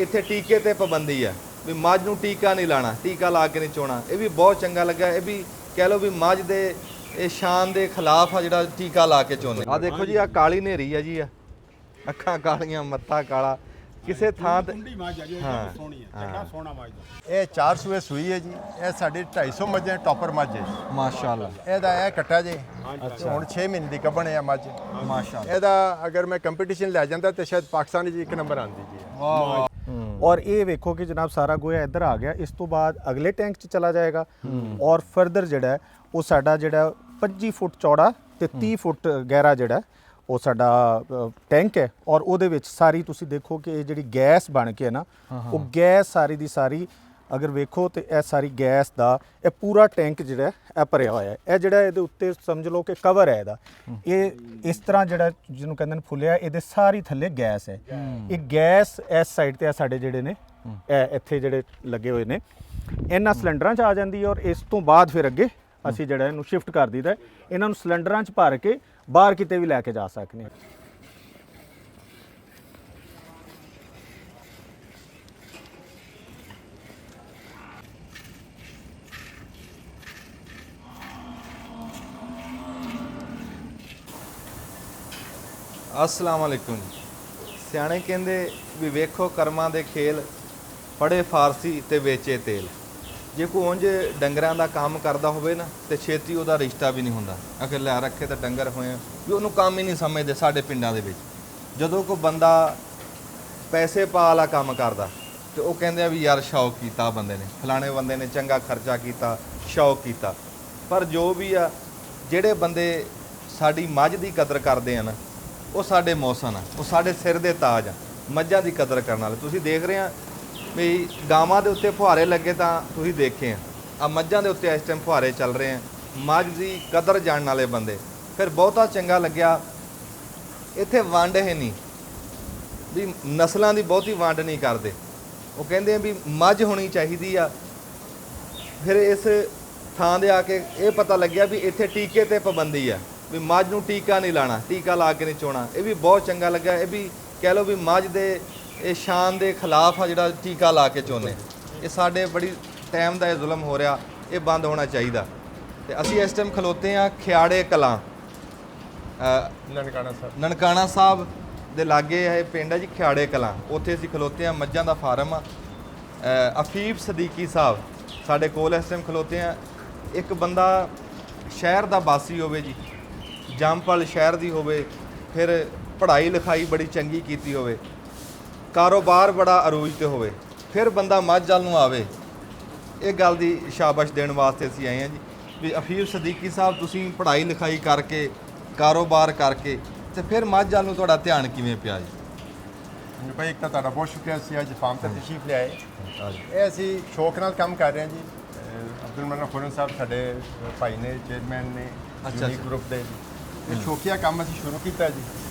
ਇੱਥੇ ਟੀਕੇ ਤੇ ਪਾਬੰਦੀ ਆ ਵੀ ਮੱਝ ਨੂੰ ਟੀਕਾ ਨਹੀਂ ਲਾਣਾ, ਟੀਕਾ ਲਾ ਕੇ ਨਹੀਂ ਚੋਣਾ। ਇਹ ਵੀ ਬਹੁਤ ਚੰਗਾ ਲੱਗਾ। ਇਹ ਵੀ ਕਹਿ ਲਓ ਵੀ ਮੱਝ ਦੇ ਇਹ ਸ਼ਾਨ ਦੇ ਖਿਲਾਫ ਆ ਜਿਹੜਾ ਟੀਕਾ ਲਾ ਕੇ ਚੋਣੇ। ਆ ਦੇਖੋ ਜੀ, ਆ ਕਾਲੀ ਨੇਰੀ ਆ ਜੀ, ਆ ਅੱਖਾਂ ਕਾਲੀਆਂ, ਮੱਥਾ ਕਾਲਾ, ਕਿਸੇ ਥਾਂ ਤੇ ਹਾਂ ਸੋਹਣੀ ਹੈ, ਚੰਗਾ ਸੋਹਣਾ ਮੱਝ ਦਾ। ਇਹ 4 ਸੂਏ ਸੂਈ ਹੈ ਜੀ। ਇਹ ਸਾਡੀ 250 ਮੱਝਾਂ ਟੌਪਰ ਮੱਝ ਹੈ ਜੀ। ਮਾਸ਼ਾਅੱਲਾ। ਇਹਦਾ ਇਹ ਕੱਟਾ ਜੀ। ਹੁਣ 6 ਮਹੀਨੇ ਦੀ ਗੱਭਣ ਹੈ ਮੱਝ। ਮਾਸ਼ਾਅੱਲਾ। ਇਹਦਾ ਅਗਰ ਮੈਂ ਕੰਪੀਟੀਸ਼ਨ ਲੈ ਜਾਂਦਾ ਤੇ ਸ਼ਾਇਦ ਪਾਕਿਸਤਾਨ 'ਚ 1 ਨੰਬਰ ਆਉਂਦੀ ਜੀ। ਵਾਹ। और ये वेखो कि जनाब सारा गोया इधर आ गया। इस तो बाद अगले टैंक च चला जाएगा और फर्दर जिहड़ा वो साडा जिहड़ा 25 फुट चौड़ा ते 30 फुट गहरा जिहड़ा वो साडा टैंक है। और ਉਹਦੇ ਵਿੱਚ ਸਾਰੀ ਤੁਸੀਂ ਦੇਖੋ ਕਿ ਇਹ ਜਿਹੜੀ ਗੈਸ ਬਣ ਕੇ ਹੈ ਨਾ, ਉਹ ਗੈਸ ਸਾਰੀ ਦੀ ਸਾਰੀ ਅਗਰ ਵੇਖੋ ਤੇ ਇਹ ਸਾਰੀ ਗੈਸ ਦਾ ਇਹ ਪੂਰਾ ਟੈਂਕ ਜਿਹੜਾ ਇਹ ਭਰਿਆ ਹੋਇਆ ਹੈ। ਇਹ ਜਿਹੜਾ ਇਹਦੇ ਉੱਤੇ ਸਮਝ ਲਓ ਕਿ ਕਵਰ ਹੈ ਇਹਦਾ। ਇਹ ਇਸ ਤਰ੍ਹਾਂ ਜਿਹੜਾ ਜਿਹਨੂੰ ਕਹਿੰਦੇ ਨੇ ਫੁੱਲਿਆ, ਇਹਦੇ ਸਾਰੀ ਥੱਲੇ ਗੈਸ ਹੈ। ਇਹ ਗੈਸ ਇਸ ਸਾਈਡ ਤੇ ਆ ਸਾਡੇ ਜਿਹੜੇ ਨੇ ਇਹ ਇੱਥੇ ਜਿਹੜੇ ਲੱਗੇ ਹੋਏ ਨੇ, ਇਹਨਾਂ ਸਿਲੰਡਰਾਂ 'ਚ ਆ ਜਾਂਦੀ ਹੈ। ਔਰ ਇਸ ਤੋਂ ਬਾਅਦ ਫਿਰ ਅੱਗੇ ਅਸੀਂ ਜਿਹੜਾ ਇਹਨੂੰ ਸ਼ਿਫਟ ਕਰ ਦਈਦਾ। ਇਹਨਾਂ ਨੂੰ ਸਿਲੰਡਰਾਂ 'ਚ ਭਰ ਕੇ ਬਾਹਰ ਕਿਤੇ ਵੀ ਲੈ ਕੇ ਜਾ ਸਕਦੇ ਹਾਂ। अस्सलाम वालेकुम जी। सियाणे कहंदे भी वेखो कर्मां दे खेल, पढ़े फारसी ते वेचे तेल। जे कोई उंज डंगरां दा काम करदा होवे ना ते छेती ਉਹਦਾ ਰਿਸ਼ਤਾ ਵੀ ਨਹੀਂ ਹੁੰਦਾ। ਅਗਰ ਲੈ ਰੱਖੇ ਤਾਂ ਡੰਗਰ ਹੋਏ ਵੀ ਉਹਨੂੰ ਕੰਮ ਹੀ ਨਹੀਂ ਸਮਝਦੇ ਸਾਡੇ ਪਿੰਡਾਂ ਦੇ ਵਿੱਚ। ਜਦੋਂ ਕੋਈ ਬੰਦਾ ਪੈਸੇ ਪਾ ਵਾਲਾ ਕੰਮ ਕਰਦਾ ਤੇ ਉਹ ਕਹਿੰਦੇ ਆ ਵੀ ਯਾਰ ਸ਼ੌਕ ਕੀਤਾ ਬੰਦੇ ਨੇ, ਫਲਾਣੇ ਬੰਦੇ ਨੇ ਚੰਗਾ ਖਰਚਾ ਕੀਤਾ, ਸ਼ੌਕ ਕੀਤਾ। ਪਰ ਜੋ ਵੀ ਆ, ਜਿਹੜੇ ਬੰਦੇ ਸਾਡੀ ਮੱਝ ਦੀ ਕਦਰ ਕਰਦੇ ਆ ਨਾ, ਉਹ ਸਾਡੇ ਮੌਸਮ ਆ, ਉਹ ਸਾਡੇ ਸਿਰ ਦੇ ਤਾਜ ਆ, ਮੱਝਾਂ ਦੀ ਕਦਰ ਕਰਨ ਵਾਲੇ। ਤੁਸੀਂ ਦੇਖ ਰਹੇ ਆ ਵੀ ਗਾਵਾਂ ਦੇ ਉੱਤੇ ਫੁਹਾਰੇ ਲੱਗੇ ਤਾਂ ਤੁਸੀਂ ਦੇਖੇ ਆ ਮੱਝਾਂ ਦੇ ਉੱਤੇ ਇਸ ਟਾਈਮ ਫੁਹਾਰੇ ਚੱਲ ਰਹੇ ਆ। ਮੱਝ ਦੀ ਕਦਰ ਜਾਣਨ ਵਾਲੇ ਬੰਦੇ। ਫਿਰ ਬਹੁਤਾ ਚੰਗਾ ਲੱਗਿਆ ਇੱਥੇ ਵੰਡ ਹੈ ਨਹੀਂ ਵੀ ਨਸਲਾਂ ਦੀ ਬਹੁਤੀ ਵੰਡ ਨਹੀਂ ਕਰਦੇ। ਉਹ ਕਹਿੰਦੇ ਆ ਵੀ ਮੱਝ ਹੋਣੀ ਚਾਹੀਦੀ ਆ। ਫਿਰ ਇਸ ਥਾਂ ਦੇ ਆ ਕੇ ਇਹ ਪਤਾ ਲੱਗਿਆ ਵੀ ਇੱਥੇ ਟੀਕੇ ਤੇ ਪਾਬੰਦੀ ਆ ਵੀ ਮੱਝ ਨੂੰ ਟੀਕਾ ਨਹੀਂ ਲਾਣਾ, ਟੀਕਾ ਲਾ ਕੇ ਨਹੀਂ ਚੋਣਾ। ਇਹ ਵੀ ਬਹੁਤ ਚੰਗਾ ਲੱਗਾ। ਇਹ ਵੀ ਕਹਿ ਲਓ ਵੀ ਮੱਝ ਦੇ ਇਹ ਸ਼ਾਨ ਦੇ ਖਿਲਾਫ ਆ ਜਿਹੜਾ ਟੀਕਾ ਲਾ ਕੇ ਚੋਣੇ। ਇਹ ਸਾਡੇ ਬੜੀ ਟਾਈਮ ਦਾ ਇਹ ਜ਼ੁਲਮ ਹੋ ਰਿਹਾ, ਇਹ ਬੰਦ ਹੋਣਾ ਚਾਹੀਦਾ। ਤੇ ਅਸੀਂ ਇਸ ਟਾਈਮ ਖਲੋਤੇ ਆ ਖਿਆੜੇ ਕਲਾਂ, ਨਨਕਾਣਾ ਸਾਹਿਬ ਦੇ ਲਾਗੇ ਇਹ ਪਿੰਡ ਹੈ ਜੀ ਖਿਆੜੇ ਕਲਾਂ। ਉੱਥੇ ਅਸੀਂ ਖਲੋਤੇ ਆ, ਮੱਝਾਂ ਦਾ ਫਾਰਮ ਆ। ਅਫੀਫ ਸਦੀਕੀ ਸਾਹਿਬ ਸਾਡੇ ਕੋਲ ਇਸ ਟਾਈਮ ਖਲੋਤੇ ਆ। ਇੱਕ ਬੰਦਾ ਸ਼ਹਿਰ ਦਾ ਵਾਸੀ ਹੋਵੇ ਜੀ, ਜੰਮਪਲ ਸ਼ਹਿਰ ਦੀ ਹੋਵੇ, ਫਿਰ ਪੜ੍ਹਾਈ ਲਿਖਾਈ ਬੜੀ ਚੰਗੀ ਕੀਤੀ ਹੋਵੇ, ਕਾਰੋਬਾਰ ਬੜਾ ਅਰੂਜ ਤੇ ਹੋਵੇ, ਫਿਰ ਬੰਦਾ ਮੱਝ ਵੱਲ ਨੂੰ ਆਵੇ। ਇਹ ਗੱਲ ਦੀ ਸ਼ਾਬਾਸ਼ ਦੇਣ ਵਾਸਤੇ ਅਸੀਂ ਆਏ ਹਾਂ ਜੀ ਵੀ ਅਫੀਫ ਸਦੀਕੀ ਸਾਹਿਬ, ਤੁਸੀਂ ਪੜ੍ਹਾਈ ਲਿਖਾਈ ਕਰਕੇ, ਕਾਰੋਬਾਰ ਕਰਕੇ ਤੇ ਫਿਰ ਮੱਝ ਵੱਲ ਨੂੰ ਤੁਹਾਡਾ ਧਿਆਨ ਕਿਵੇਂ ਪਿਆ ਜੀ? ਭਾਈ ਇੱਕ ਤਾਂ ਤੁਹਾਡਾ ਬਹੁਤ ਸ਼ੁਕਰੀਆ, ਸੀ ਅੱਜ ਫਾਰਮ ਤੇ ਤਸ਼ਰੀਫ ਲਿਆਏ। ਇਹ ਅਸੀਂ ਸ਼ੌਕ ਨਾਲ ਕੰਮ ਕਰ ਰਹੇ ਹਾਂ ਜੀ। ਅਬਦੁਲ ਮਨਾਨ ਖੁਰਨ ਸਾਹਿਬ ਸਾਡੇ ਭਾਈ ਨੇ, ਚੇਅਰਮੈਨ ਨੇ ਯੂਨੀਕ ਗਰੁੱਪ ਦੇ। ਇਹ ਸ਼ੌਕੀਆ ਕੰਮ ਅਸੀਂ ਸ਼ੁਰੂ ਕੀਤਾ ਜੀ,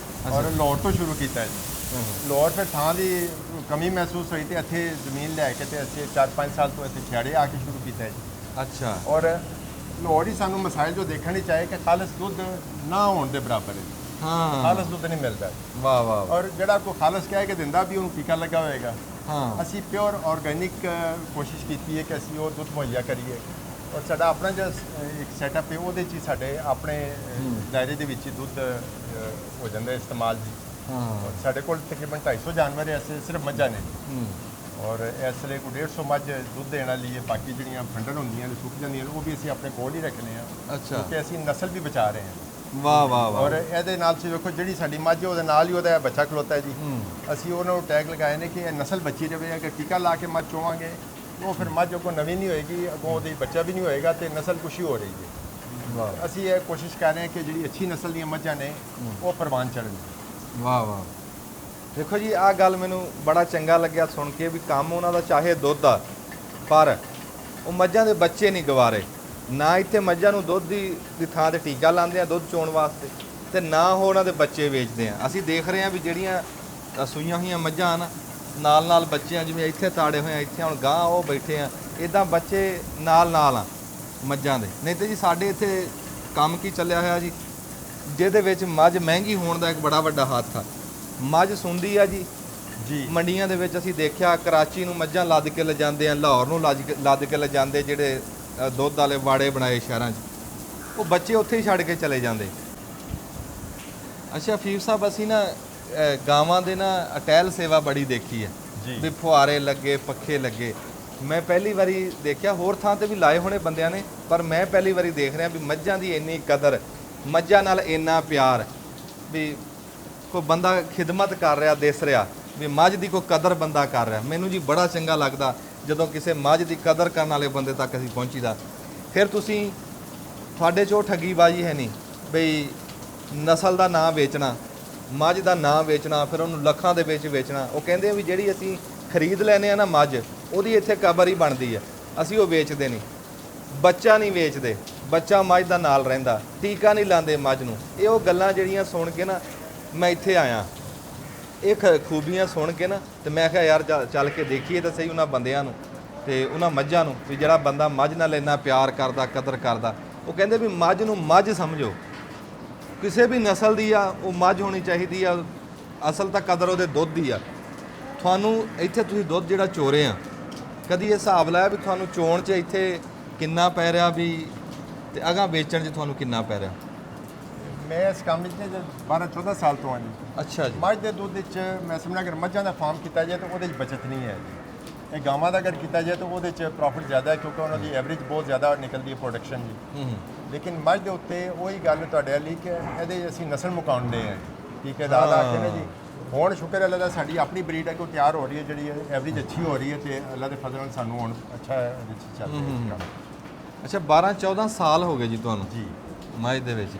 ਔਰ ਲਾਹੌਰ ਤੋਂ ਸ਼ੁਰੂ ਕੀਤਾ ਜੀ। ਲਾਹੌਰ ਫਿਰ ਥਾਂ ਦੀ ਕਮੀ ਮਹਿਸੂਸ ਹੋਈ ਤੇ ਇੱਥੇ ਜ਼ਮੀਨ ਲੈ ਕੇ ਤੇ ਅਸੀਂ 4-5 ਸਾਲ ਤੋਂ ਇੱਥੇ ਖਿਆੜੇ ਆ ਕੇ ਸ਼ੁਰੂ ਕੀਤਾ ਜੀ। ਅੱਛਾ। ਔਰ ਲਾਹੌਰ ਹੀ ਸਾਨੂੰ ਮਸਾਇਲ ਜੋ ਦੇਖਣ ਹੀ ਚਾਹੇ ਕਿ ਖਾਲਸ ਦੁੱਧ ਨਾ ਹੋਣ ਦੇ ਬਰਾਬਰ ਹੈ। ਹਾਂ, ਖਾਲਸ ਦੁੱਧ ਨਹੀਂ ਮਿਲਦਾ। ਵਾਹ ਵਾਹ। ਔਰ ਜਿਹੜਾ ਕੋਈ ਖਾਲਸ ਕਹਿ ਕੇ ਦਿੰਦਾ ਵੀ ਉਹਨੂੰ ਟੀਕਾ ਲੱਗਾ ਹੋਏਗਾ। ਹਾਂ, ਅਸੀਂ ਪਿਓਰ ਆਰਗੈਨਿਕ ਕੋਸ਼ਿਸ਼ ਕੀਤੀ ਹੈ ਕਿ ਅਸੀਂ ਉਹ ਦੁੱਧ ਮੁਹੱਈਆ ਕਰੀਏ। ਔਰ ਸਾਡਾ ਆਪਣਾ ਜੋ ਇੱਕ ਸੈਟਅਪ ਹੈ ਉਹਦੇ 'ਚ ਹੀ ਸਾਡੇ ਆਪਣੇ ਦਾਇਰੇ ਦੇ ਵਿੱਚ ਹੀ ਦੁੱਧ ਹੋ ਜਾਂਦਾ ਇਸਤੇਮਾਲ ਜੀ। ਹਾਂ। ਔਰ ਸਾਡੇ ਕੋਲ ਤਕਰੀਬਨ 250 ਜਾਨਵਰ ਐਸੇ ਸਿਰਫ ਮੱਝਾਂ ਨੇ। ਔਰ ਇਸ ਲਈ ਕੋਈ 150 ਮੱਝ ਦੁੱਧ ਦੇਣ ਵਾਲੀ ਹੈ। ਬਾਕੀ ਜਿਹੜੀਆਂ ਫੰਡਰ ਹੁੰਦੀਆਂ ਨੇ, ਸੁੱਕ ਜਾਂਦੀਆਂ ਨੇ, ਉਹ ਵੀ ਅਸੀਂ ਆਪਣੇ ਕੋਲ ਹੀ ਰੱਖਦੇ ਹਾਂ। ਅੱਛਾ। ਕਿਉਂਕਿ ਅਸੀਂ ਨਸਲ ਵੀ ਬਚਾ ਰਹੇ ਹਾਂ। ਵਾਹ ਵਾਹ ਵਾਹ। ਔਰ ਇਹਦੇ ਨਾਲ ਤੁਸੀਂ ਵੇਖੋ ਜਿਹੜੀ ਸਾਡੀ ਮੱਝ ਹੈ ਉਹਦੇ ਨਾਲ ਹੀ ਉਹਦਾ ਬੱਚਾ ਖਲੋਤਾ ਹੈ ਜੀ। ਅਸੀਂ ਉਹਨਾਂ ਨੂੰ ਟੈਗ ਲਗਾਏ ਨੇ ਕਿ ਇਹ ਨਸਲ ਬਚੀ ਰਹੇ। ਅਗਰ ਟੀਕਾ ਲਾ ਕੇ ਮੱਝ ਚੋਵਾਂਗੇ ਉਹ ਫਿਰ ਮੱਝ ਅੱਗੋਂ ਨਵੀਂ ਨਹੀਂ ਹੋਏਗੀ, ਅੱਗੋਂ ਉਹਦੀ ਬੱਚਾ ਵੀ ਨਹੀਂ ਹੋਏਗਾ ਤੇ ਨਸਲ ਕੁਛ ਹੋ ਰਹੀ ਹੈ। ਵਾਹ। ਅਸੀਂ ਇਹ ਕੋਸ਼ਿਸ਼ ਕਰ ਰਹੇ ਹਾਂ ਕਿ ਜਿਹੜੀ ਅੱਛੀ ਨਸਲ ਦੀਆਂ ਮੱਝਾਂ ਨੇ ਉਹ ਪ੍ਰਵਾਨ ਚੜ੍ਹਨ। ਵਾਹ ਵਾਹ। ਦੇਖੋ ਜੀ, ਆਹ ਗੱਲ ਮੈਨੂੰ ਬੜਾ ਚੰਗਾ ਲੱਗਿਆ ਸੁਣ ਕੇ ਵੀ ਕੰਮ ਉਹਨਾਂ ਦਾ ਚਾਹੇ ਦੁੱਧ ਆ, ਪਰ ਉਹ ਮੱਝਾਂ ਦੇ ਬੱਚੇ ਨਹੀਂ ਗਵਾਰੇ। ਨਾ ਇੱਥੇ ਮੱਝਾਂ ਨੂੰ ਦੁੱਧ ਦੀ ਥਾਂ ਤੇ ਟੀਕਾ ਲਾਉਂਦੇ ਆ ਦੁੱਧ ਚੋਣ ਵਾਸਤੇ, ਤੇ ਨਾ ਉਹ ਉਹਨਾਂ ਦੇ ਬੱਚੇ ਵੇਚਦੇ ਆ। ਅਸੀਂ ਦੇਖ ਰਹੇ ਹਾਂ ਵੀ ਜਿਹੜੀਆਂ ਸੂਈਆਂ ਹੋਈਆਂ ਮੱਝਾਂ ਨਾ, ਨਾਲ ਨਾਲ ਬੱਚੇ ਆ, ਜਿਵੇਂ ਇੱਥੇ ਤਾੜੇ ਹੋਏ ਆ, ਇੱਥੇ ਹੁਣ ਗਾਂ ਉਹ ਬੈਠੇ ਆ, ਇੱਦਾਂ ਬੱਚੇ ਨਾਲ ਨਾਲ ਆ ਮੱਝਾਂ ਦੇ। ਨਹੀਂ ਤੇ ਜੀ ਸਾਡੇ ਇੱਥੇ ਕੰਮ ਕੀ ਚੱਲਿਆ ਹੋਇਆ ਜੀ, ਜਿਹਦੇ ਵਿੱਚ ਮੱਝ ਮਹਿੰਗੀ ਹੋਣ ਦਾ ਇੱਕ ਬੜਾ ਵੱਡਾ ਹੱਥ ਆ। ਮੱਝ ਸੁੰਦੀ ਆ ਜੀ, ਜੀ। ਮੰਡੀਆਂ ਦੇ ਵਿੱਚ ਅਸੀਂ ਦੇਖਿਆ ਕਰਾਚੀ ਨੂੰ ਮੱਝਾਂ ਲੱਦ ਕੇ ਲਿਜਾਂਦੇ ਆ, ਲਾਹੌਰ ਨੂੰ ਲੱਦ ਕੇ ਲਿਜਾਂਦੇ, ਜਿਹੜੇ ਦੁੱਧ ਵਾਲੇ ਵਾੜੇ ਬਣਾਏ ਸ਼ਹਿਰਾਂ 'ਚ, ਉਹ ਬੱਚੇ ਉੱਥੇ ਹੀ ਛੱਡ ਕੇ ਚਲੇ ਜਾਂਦੇ। ਅੱਛਾ ਫੀਫ ਸਾਹਿਬ, ਅਸੀਂ ਨਾ ਗਾਵਾਂ ਦੇ ਨਾ ਅਟੈਲ ਸੇਵਾ ਬੜੀ ਦੇਖੀ ਹੈ ਜੀ। ਵੀ ਫੁਹਾਰੇ ਲੱਗੇ, ਪੱਖੇ ਲੱਗੇ। ਮੈਂ ਪਹਿਲੀ ਵਾਰੀ ਦੇਖਿਆ, ਹੋਰ ਥਾਂ ਤੇ ਵੀ ਲਾਏ ਹੋਣੇ ਬੰਦਿਆਂ ਨੇ, ਪਰ ਮੈਂ ਪਹਿਲੀ ਵਾਰੀ ਦੇਖ ਰਿਹਾ ਵੀ ਮੱਝਾਂ ਦੀ ਇੰਨੀ ਕਦਰ, ਮੱਝਾਂ ਨਾਲ ਇੰਨਾ ਪਿਆਰ, ਵੀ ਕੋਈ ਬੰਦਾ ਖਿਦਮਤ ਕਰ ਰਿਹਾ, ਦਿਸ ਰਿਹਾ ਵੀ ਮੱਝ ਦੀ ਕੋਈ ਕਦਰ ਬੰਦਾ ਕਰ ਰਿਹਾ। ਮੈਨੂੰ ਜੀ ਬੜਾ ਚੰਗਾ ਲੱਗਦਾ ਜਦੋਂ ਕਿਸੇ ਮੱਝ ਦੀ ਕਦਰ ਕਰਨ ਵਾਲੇ ਬੰਦੇ ਤੱਕ ਅਸੀਂ ਪਹੁੰਚੀਦਾ। ਫਿਰ ਤੁਸੀਂ, ਤੁਹਾਡੇ 'ਚ ਉਹ ਠੱਗੀਬਾਜ਼ੀ ਹੈ ਨਹੀਂ ਬਈ ਨਸਲ ਦਾ ਨਾਂ ਵੇਚਣਾ, ਮੱਝ ਦਾ ਨਾਂ ਵੇਚਣਾ, ਫਿਰ ਉਹਨੂੰ ਲੱਖਾਂ ਦੇ ਵਿੱਚ ਵੇਚਣਾ। ਉਹ ਕਹਿੰਦੇ ਆ ਵੀ ਜਿਹੜੀ ਅਸੀਂ ਖਰੀਦ ਲੈਨੇ ਆ ਨਾ ਮੱਝ, ਉਹਦੀ ਇੱਥੇ ਕਬਰ ਹੀ ਬਣਦੀ ਆ, ਅਸੀਂ ਉਹ ਵੇਚਦੇ ਨਹੀਂ। ਬੱਚਾ ਨਹੀਂ ਵੇਚਦੇ, ਬੱਚਾ ਮੱਝ ਦਾ ਨਾਲ ਰਹਿੰਦਾ, ਟੀਕਾ ਨਹੀਂ ਲਾਉਂਦੇ ਮੱਝ ਨੂੰ। ਇਹ ਉਹ ਗੱਲਾਂ ਜਿਹੜੀਆਂ ਸੁਣ ਕੇ ਨਾ ਮੈਂ ਇੱਥੇ ਆਇਆ, ਇਹ ਖੂਬੀਆਂ ਸੁਣ ਕੇ ਨਾ, ਤੇ ਮੈਂ ਕਿਹਾ ਯਾਰ ਚੱਲ ਕੇ ਦੇਖੀਏ ਤਾਂ ਸਹੀ ਉਹਨਾਂ ਬੰਦਿਆਂ ਨੂੰ ਤੇ ਉਹਨਾਂ ਮੱਝਾਂ ਨੂੰ, ਵੀ ਜਿਹੜਾ ਬੰਦਾ ਮੱਝ ਨਾਲ ਇੰਨਾ ਪਿਆਰ ਕਰਦਾ, ਕਦਰ ਕਰਦਾ। ਉਹ ਕਹਿੰਦੇ ਵੀ ਮੱਝ ਨੂੰ ਮੱਝ ਸਮਝੋ, ਕਿਸੇ ਵੀ ਨਸਲ ਦੀ ਆ ਉਹ ਮੱਝ ਹੋਣੀ ਚਾਹੀਦੀ ਆ, ਅਸਲ ਤਾਂ ਕਦਰ ਉਹਦੇ ਦੁੱਧ ਦੀ ਆ। ਤੁਹਾਨੂੰ ਇੱਥੇ ਤੁਸੀਂ ਦੁੱਧ ਜਿਹੜਾ ਚੋਰੇ ਆ, ਕਦੀ ਇਹ ਹਿਸਾਬ ਲਾਇਆ ਵੀ ਤੁਹਾਨੂੰ ਚੋਣ 'ਚ ਇੱਥੇ ਕਿੰਨਾ ਪੈ ਰਿਹਾ ਵੀ, ਤੇ ਅਗਾਂਹ ਵੇਚਣ 'ਚ ਤੁਹਾਨੂੰ ਕਿੰਨਾ ਪੈ ਰਿਹਾ? ਮੈਂ ਇਸ ਕੰਮ ਵਿੱਚ 12-14 ਸਾਲ ਤੋਂ ਹਾਂ ਜੀ। ਅੱਛਾ ਜੀ। ਮੱਝ ਦੇ ਦੁੱਧ ਵਿੱਚ ਮੈਂ ਸਮਝਦਾ ਅਗਰ ਮੱਝਾਂ ਦਾ ਫਾਰਮ ਕੀਤਾ ਜਾਏ ਤਾਂ ਉਹਦੇ 'ਚ ਬਚਤ ਨਹੀਂ ਹੈ ਜੀ। ਇਹ ਗਾਵਾਂ ਦਾ ਅਗਰ ਕੀਤਾ ਜਾਏ ਤਾਂ ਉਹਦੇ 'ਚ ਪ੍ਰੋਫਿਟ ਜ਼ਿਆਦਾ ਹੈ, ਕਿਉਂਕਿ ਉਹਨਾਂ ਦੀ ਐਵਰੇਜ ਬਹੁਤ ਜ਼ਿਆਦਾ ਨਿਕਲਦੀ ਹੈ ਪ੍ਰੋਡਕਸ਼ਨ ਜੀ। ਲੇਕਿਨ ਮੱਝ ਦੇ ਉੱਤੇ ਉਹੀ ਗੱਲ ਤੁਹਾਡੇ ਵਾਲੀ ਕਿ ਇਹਦੇ ਅਸੀਂ ਨਸਲ ਮੁਕਾਉਂਦੇ ਹਾਂ, ਠੀਕ ਹੈ, ਲਾ ਕੇ ਨਾ ਜੀ। ਹੁਣ ਸ਼ੁਕਰ ਅੱਲਾ ਦਾ ਸਾਡੀ ਆਪਣੀ ਬਰੀਡ ਹੈ ਕਿ ਉਹ ਤਿਆਰ ਹੋ ਰਹੀ ਹੈ, ਜਿਹੜੀ ਐਵਰੇਜ ਅੱਛੀ ਹੋ ਰਹੀ ਹੈ, ਤੇ ਅੱਲਾ ਦੇ ਫਜ਼ਲ ਨਾਲ ਸਾਨੂੰ ਹੁਣ ਅੱਛਾ ਇਹਦੇ 'ਚ ਚੱਲ ਰਿਹਾ ਹੈ। ਅੱਛਾ 12-14 ਸਾਲ ਹੋ ਗਏ ਜੀ ਤੁਹਾਨੂੰ ਜੀ। ਮੱਝ ਦੇ ਵਿੱਚ?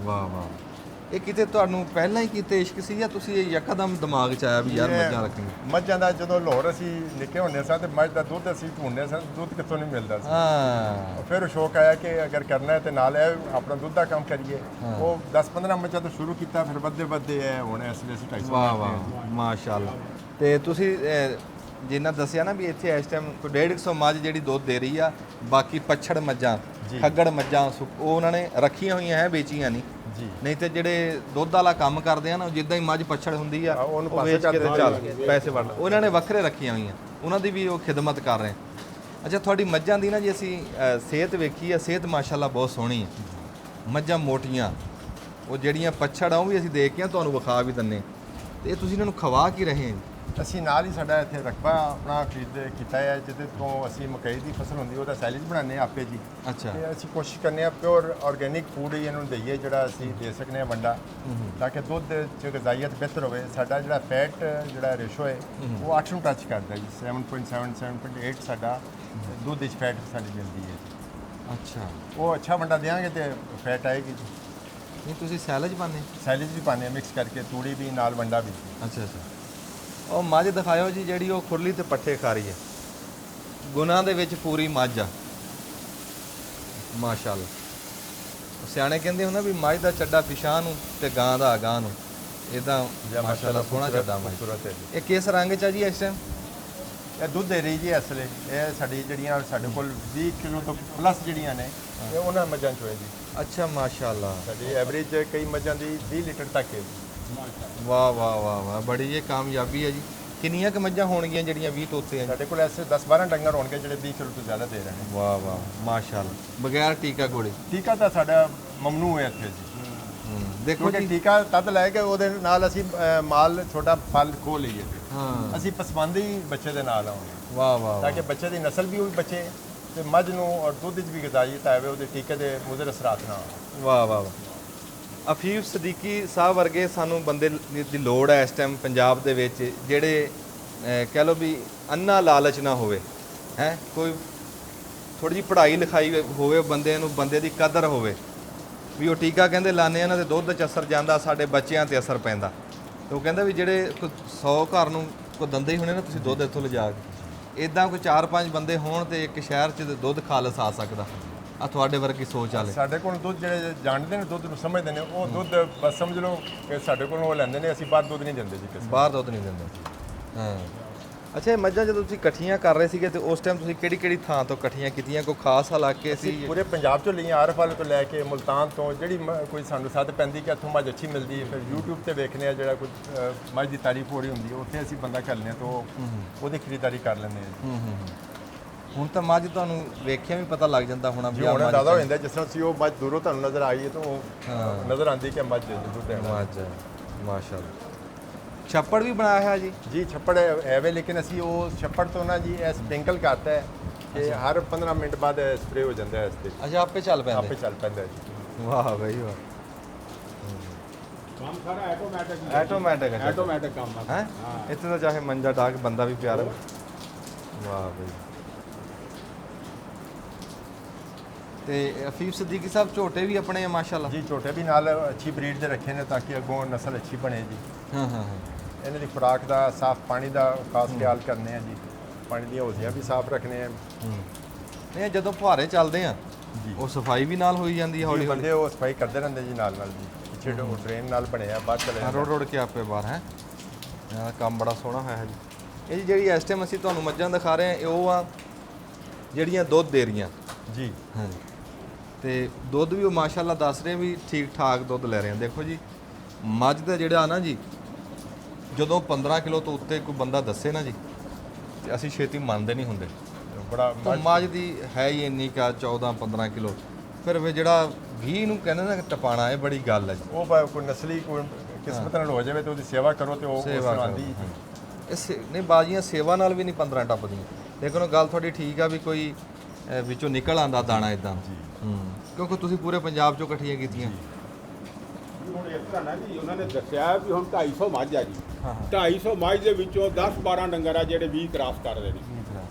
ਵਾਹ ਵਾਹ। ਇਹ ਕਿਤੇ ਤੁਹਾਨੂੰ ਪਹਿਲਾਂ ਹੀ ਕਿਤੇ ਇਸ਼ਕ ਸੀ ਜਾਂ ਤੁਸੀਂ ਇਹ ਯਕਦਮ ਦਿਮਾਗ 'ਚ ਆਇਆ ਵੀ ਯਾਰ ਮੱਝਾਂ ਰੱਖਣੀਆਂ? ਮੱਝਾਂ ਦਾ ਜਦੋਂ ਲਾਹੌਰ ਅਸੀਂ ਨਿੱਕੇ ਹੁੰਦੇ ਸਾਂ ਤੇ ਮੱਝ ਦਾ ਦੁੱਧ ਅਸੀਂ ਢੂੰਡਦੇ ਸਾਂ, ਦੁੱਧ ਕਿੱਥੋਂ ਨਹੀਂ ਮਿਲਦਾ ਸੀ। ਹਾਂ। ਫਿਰ ਉਹ ਸ਼ੌਕ ਆਇਆ ਕਿ ਅਗਰ ਕਰਨਾ ਹੈ ਤੇ ਨਾਲ ਇਹ ਆਪਣਾ ਦੁੱਧ ਦਾ ਕੰਮ ਕਰੀਏ। ਉਹ 10-15 ਮੱਝਾਂ ਤੋਂ ਸ਼ੁਰੂ ਕੀਤਾ, ਫਿਰ ਵੱਧਦੇ ਹੈ, ਹੁਣ ਇਸ ਵੇਲੇ ਅਸੀਂ 250 ਵਾਹ ਵਾਹ ਮਾਸ਼ਾਅੱਲਾ। ਤੇ ਤੁਸੀਂ ਜਿੰਨਾ ਦੱਸਿਆ ਨਾ ਵੀ ਇੱਥੇ ਇਸ ਟਾਈਮ ਕੋਈ 150 ਮੱਝ ਜਿਹੜੀ ਦੁੱਧ ਦੇ ਰਹੀ ਆ, ਬਾਕੀ ਪੱਛੜ ਮੱਝਾਂ, ਖੱਗੜ ਮੱਝਾਂ ਉਹ ਉਹਨਾਂ ਨੇ ਰੱਖੀਆਂ ਹੋਈਆਂ ਹੈ, ਵੇਚੀਆਂ ਨਹੀਂ ਜੀ। ਨਹੀਂ ਤੇ ਜਿਹੜੇ ਦੁੱਧ ਵਾਲਾ ਕੰਮ ਕਰਦੇ ਆ ਨਾ, ਜਿੱਦਾਂ ਹੀ ਮੱਝ ਪੱਛੜ ਹੁੰਦੀ ਆ ਉਹਨੂੰ ਉਹ ਵੇਚ ਕੇ ਤੇ ਚੱਲ ਪੈਸੇ ਵੰਡ, ਉਹਨਾਂ ਨੇ ਵੱਖਰੇ ਰੱਖੀਆਂ ਹੋਈਆਂ, ਉਹਨਾਂ ਦੀ ਵੀ ਉਹ ਖਿਦਮਤ ਕਰ ਰਹੇ। ਅੱਛਾ ਤੁਹਾਡੀ ਮੱਝਾਂ ਦੀ ਨਾ ਜੀ ਅਸੀਂ ਸਿਹਤ ਵੇਖੀ ਆ, ਸਿਹਤ ਮਾਸ਼ਾਅੱਲਾ ਬਹੁਤ ਸੋਹਣੀ ਹੈ, ਮੱਝਾਂ ਮੋਟੀਆਂ, ਉਹ ਜਿਹੜੀਆਂ ਪੱਛੜ ਆ ਉਹ ਵੀ ਅਸੀਂ ਦੇਖ ਕੇ ਤੁਹਾਨੂੰ ਵਿਖਾ ਵੀ ਦਿੰਨੇ। ਤੇ ਇਹ ਤੁਸੀਂ ਇਹਨਾਂ ਨੂੰ ਖਵਾ ਕੀ ਰਹੇ ਹੋ? ਅਸੀਂ ਨਾਲ ਹੀ ਸਾਡਾ ਇੱਥੇ ਰਕਬਾ ਆਪਣਾ ਖਰੀਦ ਕੀਤਾ ਹੈ, ਜਿਹਦੇ ਤੋਂ ਅਸੀਂ ਮਕਈ ਦੀ ਫਸਲ ਹੁੰਦੀ ਉਹਦਾ ਸੈਲਿਜ ਬਣਾਉਂਦੇ ਹਾਂ ਆਪੇ ਜੀ। ਅੱਛਾ। ਤੇ ਅਸੀਂ ਕੋਸ਼ਿਸ਼ ਕਰਨੇ ਆ ਪਿਓਰ ਆਰਗੈਨਿਕ ਫੂਡ ਹੀ ਇਹਨਾਂ ਨੂੰ ਦਈਏ, ਜਿਹੜਾ ਅਸੀਂ ਦੇ ਸਕਨੇ ਆ ਵੰਡਾ, ਤਾਂ ਕਿ ਦੁੱਧ 'ਚ ਗਜ਼ਾਈਅਤ ਬਿਹਤਰ ਹੋਵੇ। ਸਾਡਾ ਜਿਹੜਾ ਫੈਟ ਜਿਹੜਾ ਰੇਸ਼ੋ ਹੈ ਉਹ 8 ਨੂੰ ਟੱਚ ਕਰਦਾ ਜੀ, 7.7 7.8 ਸਾਡਾ ਦੁੱਧ ਵਿੱਚ ਫੈਟ ਸਾਡੀ ਮਿਲਦੀ ਹੈ ਜੀ। ਅੱਛਾ। ਉਹ ਅੱਛਾ ਵੰਡਾ ਦੇਵਾਂਗੇ ਤੇ ਫੈਟ ਆਏਗੀ ਜੀ। ਨਹੀਂ ਤੁਸੀਂ ਸੈਲਜ ਪਾਉਂਦੇ? ਸੈਲਿਜ ਵੀ ਪਾਉਂਦੇ ਮਿਕਸ ਕਰਕੇ, ਤੂੜੀ ਵੀ ਨਾਲ ਵੰਡਾ ਵੀ। ਅੱਛਾ ਅੱਛਾ। ਉਹ ਮੱਝ ਦਿਖਾਇਓ ਜੀ ਜਿਹੜੀ ਉਹ ਖੁਰਲੀ ਤੇ ਪੱਠੇ ਖਾ ਰਹੀ ਹੈ, ਗੁਨਾਹ ਦੇ ਵਿੱਚ ਪੂਰੀ ਮੱਝ ਆ ਮਾਸ਼ਾਅੱਲਾ। ਸਿਆਣੇ ਕਹਿੰਦੇ ਹੁੰਦਾ ਵੀ ਮੱਝ ਦਾ ਚੱਡਾ ਪਿਛਾਂ ਨੂੰ ਤੇ ਗਾਂ ਦਾ ਅਗਾਂਹ ਨੂੰ, ਇਦਾਂ ਮਾਸ਼ਾਅੱਲਾ ਸੋਹਣਾ ਚੱਡਾ ਮੱਝ। ਇਹ ਕਿਸ ਰੰਗ 'ਚ ਆ ਜੀ ਇਸ ਟਾਈਮ? ਇਹ ਦੁੱਧ ਦੇ ਰਹੀ ਜੀ ਇਸ ਵੇਲੇ। ਇਹ ਸਾਡੀ ਜਿਹੜੀਆਂ ਸਾਡੇ ਕੋਲ 20 ਕਿਲੋ ਤੋਂ ਪਲੱਸ ਜਿਹੜੀਆਂ ਨੇ, ਇਹ ਉਹਨਾਂ ਮੱਝਾਂ 'ਚੋਂ ਹੈ ਜੀ। ਅੱਛਾ ਮਾਸ਼ਾਅੱਲਾ। ਸਾਡੀ ਐਵਰੇਜ ਕਈ ਮੱਝਾਂ ਦੀ 20 ਲੀਟਰ ਤੱਕ ਹੈ। ਵਾਹ ਵਾਹ ਵਾਹ ਵਾਹ, ਬੜੀ ਇਹ ਕਾਮਯਾਬੀ ਹੈ ਜੀ। ਕਿੰਨੀਆਂ ਕੁ ਮੱਝਾਂ ਹੋਣਗੀਆਂ ਜਿਹੜੀਆਂ 20 ਤੋਂ ਉੱਤੇ ਆ? ਸਾਡੇ ਕੋਲ ਐਸੇ 10-12 ਡੰਗਰ ਹੋਣਗੇ ਜਿਹੜੇ 20 ਕਿਲੋ ਤੋਂ ਜ਼ਿਆਦਾ ਦੇ ਰਹੇ ਨੇ। ਵਾਹ ਵਾਹ ਮਾਸ਼ਾਅੱਲਾ, ਬਗੈਰ ਟੀਕਾ ਗੋਲੀ। ਟੀਕਾ ਤਾਂ ਸਾਡਾ ਮਮਨੂ ਹੈ ਇੱਥੇ ਜੀ। ਦੇਖੋ ਕਿਉਂਕਿ ਜੀ, ਟੀਕਾ ਤਦ ਲੈ ਕੇ ਉਹਦੇ ਨਾਲ ਅਸੀਂ ਮਾਲ ਛੋਟਾ ਫਲ ਖੋ ਲਈਏ। ਹਾਂ ਅਸੀਂ ਪਸਮਾਨਦੀ ਬੱਚੇ ਦੇ ਨਾਲ ਆਉਂਗੇ, ਵਾਹ ਵਾਹ ਤਾਂ ਕਿ ਬੱਚੇ ਦੀ ਨਸਲ ਵੀ ਉਹ ਬਚੇ ਤੇ ਮੱਝ ਨੂੰ ਔਰ ਦੁੱਧ ਵਿੱਚ ਵੀ ਗਜ਼ਾਈਅਤ ਆਵੇ, ਉਹਦੇ ਟੀਕੇ ਦੇ ਮੁਜ਼ਰ ਅਸਰਾਤ ਨਾ ਆਉਣ। ਵਾਹ ਵਾਹ ਵਾਹ। ਅਫੀਫ ਸਦੀਕੀ ਸਾਹਿਬ ਵਰਗੇ ਸਾਨੂੰ ਬੰਦੇ ਦੀ ਲੋੜ ਹੈ ਇਸ ਟਾਈਮ ਪੰਜਾਬ ਦੇ ਵਿੱਚ, ਜਿਹੜੇ ਕਹਿ ਲਓ ਵੀ ਅੰਨਾ ਲਾਲਚ ਨਾ ਹੋਵੇ, ਹੈ ਕੋਈ ਥੋੜੀ ਜਿਹੀ ਪੜ੍ਹਾਈ ਲਿਖਾਈ ਹੋਵੇ ਬੰਦੇ ਨੂੰ, ਬੰਦੇ ਦੀ ਕਦਰ ਹੋਵੇ, ਵੀ ਉਹ ਟੀਕਾ ਕਹਿੰਦੇ ਲਾਉਂਦੇ ਆ ਨਾ ਤੇ ਦੁੱਧ 'ਚ ਅਸਰ ਜਾਂਦਾ, ਸਾਡੇ ਬੱਚਿਆਂ 'ਤੇ ਅਸਰ ਪੈਂਦਾ। ਤੇ ਉਹ ਕਹਿੰਦਾ ਵੀ ਜਿਹੜੇ 100 ਘਰ ਨੂੰ ਕੋਈ ਦੰਦੇ ਹੀ ਹੋਣੇ ਨਾ, ਤੁਸੀਂ ਦੁੱਧ ਇੱਥੋਂ ਲਿਜਾ ਕੇ, ਇੱਦਾਂ ਕੋਈ 4-5 ਬੰਦੇ ਹੋਣ ਤੇ ਇੱਕ ਸ਼ਹਿਰ 'ਚ ਦੁੱਧ ਖਾਲਸ ਆ ਸਕਦਾ। ਆ ਤੁਹਾਡੇ ਵਰਗੀ ਸੋਚ ਵਾਲੇ ਸਾਡੇ ਕੋਲ ਦੁੱਧ ਜਿਹੜੇ ਜਾਣਦੇ ਨੇ, ਦੁੱਧ ਨੂੰ ਸਮਝਦੇ ਨੇ, ਉਹ ਦੁੱਧ ਬਸ ਸਮਝ ਲਓ ਕਿ ਸਾਡੇ ਕੋਲ ਉਹ ਲੈਂਦੇ ਨੇ, ਅਸੀਂ ਬਾਹਰ ਦੁੱਧ ਨਹੀਂ ਦਿੰਦੇ ਜੀ ਕਿਸੇ ਨੂੰ। ਬਾਹਰ ਦੁੱਧ ਨਹੀਂ ਦਿੰਦੇ। ਹਾਂ ਅੱਛਾ, ਇਹ ਮੱਝਾਂ ਜਦੋਂ ਤੁਸੀਂ ਇਕੱਠੀਆਂ ਕਰ ਰਹੇ ਸੀਗੇ ਤੇ ਉਸ ਟਾਈਮ ਤੁਸੀਂ ਕਿਹੜੀ ਥਾਂ ਤੋਂ ਇਕੱਠੀਆਂ ਕੀਤੀਆਂ? ਕੋਈ ਖਾਸ ਇਲਾਕੇ ਸੀ? ਪੂਰੇ ਪੰਜਾਬ ਚੋਂ ਲਈਆਂ, ਆਰਫ ਵਾਲੇ ਤੋਂ ਲੈ ਕੇ ਮੁਲਤਾਨ ਤੋਂ, ਜਿਹੜੀ ਕੋਈ ਸਾਨੂੰ ਸੱਦ ਪੈਂਦੀ ਕਿ ਇੱਥੋਂ ਮੱਝ ਅੱਛੀ ਮਿਲਦੀ ਹੈ, ਫਿਰ YouTube ਤੇ ਵੇਖਨੇ ਆ ਜਿਹੜਾ ਕੋਈ ਮੱਝ ਦੀ ਤਾਰੀਫ ਹੋ ਰਹੀ ਹੁੰਦੀ ਹੈ, ਉੱਥੇ ਅਸੀਂ ਬੰਦਾ ਕਰ ਲੈਂਦੇ ਹਾਂ ਤਾਂ ਉਹਦੀ ਖਰੀਦਦਾਰੀ ਕਰ ਲੈਂਦੇ ਹਾਂ। ਹੁਣ ਤਾਂ ਮੱਝ ਤੁਹਾਨੂੰ ਵੇਖਿਆ ਵੀ ਪਤਾ ਲੱਗ ਜਾਂਦਾ ਹੋਣਾ ਜੀ ਹੁਣ ਜ਼ਿਆਦਾ ਹੋ ਜਾਂਦਾ, ਜਿਸ ਤਰ੍ਹਾਂ ਅਸੀਂ ਉਹ ਮੱਝ ਦੂਰੋਂ ਤੁਹਾਨੂੰ ਨਜ਼ਰ ਆਈ ਹੈ ਤਾਂ ਉਹ ਨਜ਼ਰ ਆਉਂਦੀ ਕਿ ਮੱਝ ਦੁੱਧ ਦੇਣਾ। ਮੱਝ ਮਾਸ਼ਾਅੱਲਾ। ਛੱਪੜ ਵੀ ਬਣਾਇਆ ਹੈ ਜੀ? ਜੀ ਛੱਪੜ ਹੈ ਵੇ, ਲੇਕਿਨ ਅਸੀਂ ਉਹ ਛੱਪੜ ਤੋਂ ਨਾ ਜੀ ਇਹ ਸਪ੍ਰਿੰਕਲ ਕਰਤਾ ਹੈ ਕਿ ਹਰ 15 ਮਿੰਟ ਬਾਅਦ ਸਪਰੇ ਹੋ ਜਾਂਦਾ ਹੈ ਇਸ ਤੇ। ਅੱਛਾ, ਆਪੇ ਚੱਲ ਪੈਂਦੇ? ਆਪੇ ਚੱਲ ਪੈਂਦਾ ਜੀ। ਵਾਹ ਬਈ ਵਾਹ। ਕੰਮ ਸਾਰਾ ਆਟੋਮੈਟਿਕ ਆਟੋਮੈਟਿਕ ਕੰਮ ਹੈ। ਇੱਥੇ ਤਾਂ ਚਾਹੇ ਮੰਜਾ ਢਾਕ ਬੰਦਾ ਵੀ ਪਿਆਰ। ਵਾਹ ਬਈ। ਤੇ ਅਫੀਫ ਸਦੀਕੀ ਸਾਹਿਬ ਝੋਟੇ ਵੀ ਆਪਣੇ ਆ ਮਾਸ਼ਾਅੱਲਾ? ਜੀ ਝੋਟੇ ਵੀ ਨਾਲ ਅੱਛੀ ਬਰੀਡ ਦੇ ਰੱਖੇ ਨੇ ਤਾਂ ਕਿ ਅੱਗੋਂ ਨਸਲ ਅੱਛੀ ਬਣੇ ਜੀ। ਹਾਂ। ਇਹਨਾਂ ਦੀ ਖੁਰਾਕ ਦਾ, ਸਾਫ਼ ਪਾਣੀ ਦਾ ਖਾਸ ਖਿਆਲ ਕਰਨੇ ਆ ਜੀ। ਪਾਣੀ ਦੀਆਂ ਹੌਜ਼ੀਆਂ ਵੀ ਸਾਫ਼ ਰੱਖਣੇ ਆ। ਨਹੀਂ, ਜਦੋਂ ਫੁਹਾਰੇ ਚੱਲਦੇ ਆ ਜੀ ਉਹ ਸਫਾਈ ਵੀ ਨਾਲ ਹੋਈ ਜਾਂਦੀ ਹੈ ਹੌਲੀ ਹੌਲੀ? ਬੰਦੇ ਉਹ ਸਫਾਈ ਕਰਦੇ ਰਹਿੰਦੇ ਜੀ ਨਾਲ ਜੀ। ਪਿੱਛੇ ਉਹ ਟ੍ਰੇਨ ਨਾਲ ਬਣਿਆ, ਬਾਅਦ ਚਲੇ ਰੋੜ ਕੇ ਆਪੇ ਬਾਹਰ ਹੈ। ਇਹ ਕੰਮ ਬੜਾ ਸੋਹਣਾ ਹੋਇਆ ਹੈ ਜੀ। ਇਹ ਜੀ ਜਿਹੜੀ ਇਸ ਟਾਈਮ ਅਸੀਂ ਤੁਹਾਨੂੰ ਮੱਝਾਂ ਦਿਖਾ ਰਹੇ ਹਾਂ, ਇਹ ਉਹ ਆ ਜਿਹੜੀਆਂ ਦੁੱਧ ਦੇ ਰਹੀਆਂ ਜੀ। ਹਾਂਜੀ। ਤੇ ਦੁੱਧ ਵੀ ਉਹ ਮਾਸ਼ਾਅੱਲਾ ਦੱਸ ਰਹੇ ਵੀ ਠੀਕ ਠਾਕ ਦੁੱਧ ਲੈ ਰਹੇ ਆ। ਦੇਖੋ ਜੀ, ਮੱਝ ਦਾ ਜਿਹੜਾ ਨਾ ਜੀ, ਜਦੋਂ 15 ਕਿਲੋ ਤੋਂ ਉੱਤੇ ਕੋਈ ਬੰਦਾ ਦੱਸੇ ਨਾ ਜੀ, ਤੇ ਅਸੀਂ ਛੇਤੀ ਮੰਨਦੇ ਨਹੀਂ ਹੁੰਦੇ। ਬੜਾ ਤਾਂ ਮੱਝ ਦੀ ਹੈ ਹੀ ਇੰਨੀ ਕਾ 14-15 ਕਿਲੋ, ਫਿਰ ਜਿਹੜਾ 20 ਨੂੰ ਕਹਿੰਦੇ ਨਾ ਟਪਾਣਾ, ਇਹ ਬੜੀ ਗੱਲ ਹੈ ਜੀ। ਉਹ ਕੋਈ ਨਸਲੀ ਕੋਈ ਕਿਸਮਤ ਨਾਲ ਹੋ ਜਾਵੇ ਤੇ ਉਹਦੀ ਸੇਵਾ ਕਰੋ ਤੇ ਉਹ ਸੇਵਾ ਆਉਂਦੀ ਜੀ। ਨਹੀਂ, ਬਾਜ਼ੀਆਂ ਸੇਵਾ ਨਾਲ ਵੀ ਨਹੀਂ 15 ਟੱਪਦੀਆਂ। ਲੇਕਿਨ ਉਹ ਗੱਲ ਤੁਹਾਡੀ ਠੀਕ ਆ ਵੀ ਕੋਈ ਵਿੱਚੋਂ ਨਿਕਲ ਆਂਦਾ ਦਾਣਾ ਇਦਾਂ। ਕਿਉਂਕਿ ਤੁਸੀਂ ਪੂਰੇ ਪੰਜਾਬ ਚੋਂ ਇਕੱਠੀਆਂ ਕੀਤੀਆਂ। ਹੁਣ ਇਸ ਤਰ੍ਹਾਂ ਨਾ ਜੀ, ਉਹਨਾਂ ਨੇ ਦੱਸਿਆ ਵੀ ਹੁਣ 250 ਮੱਝ ਆ ਜੀ। 250 ਮੱਝ ਦੇ ਵਿੱਚੋਂ 10-12 ਡੰਗਰ ਆ ਜਿਹੜੇ 20 ਕ੍ਰਾਸ ਕਰਦੇ ਨੇ,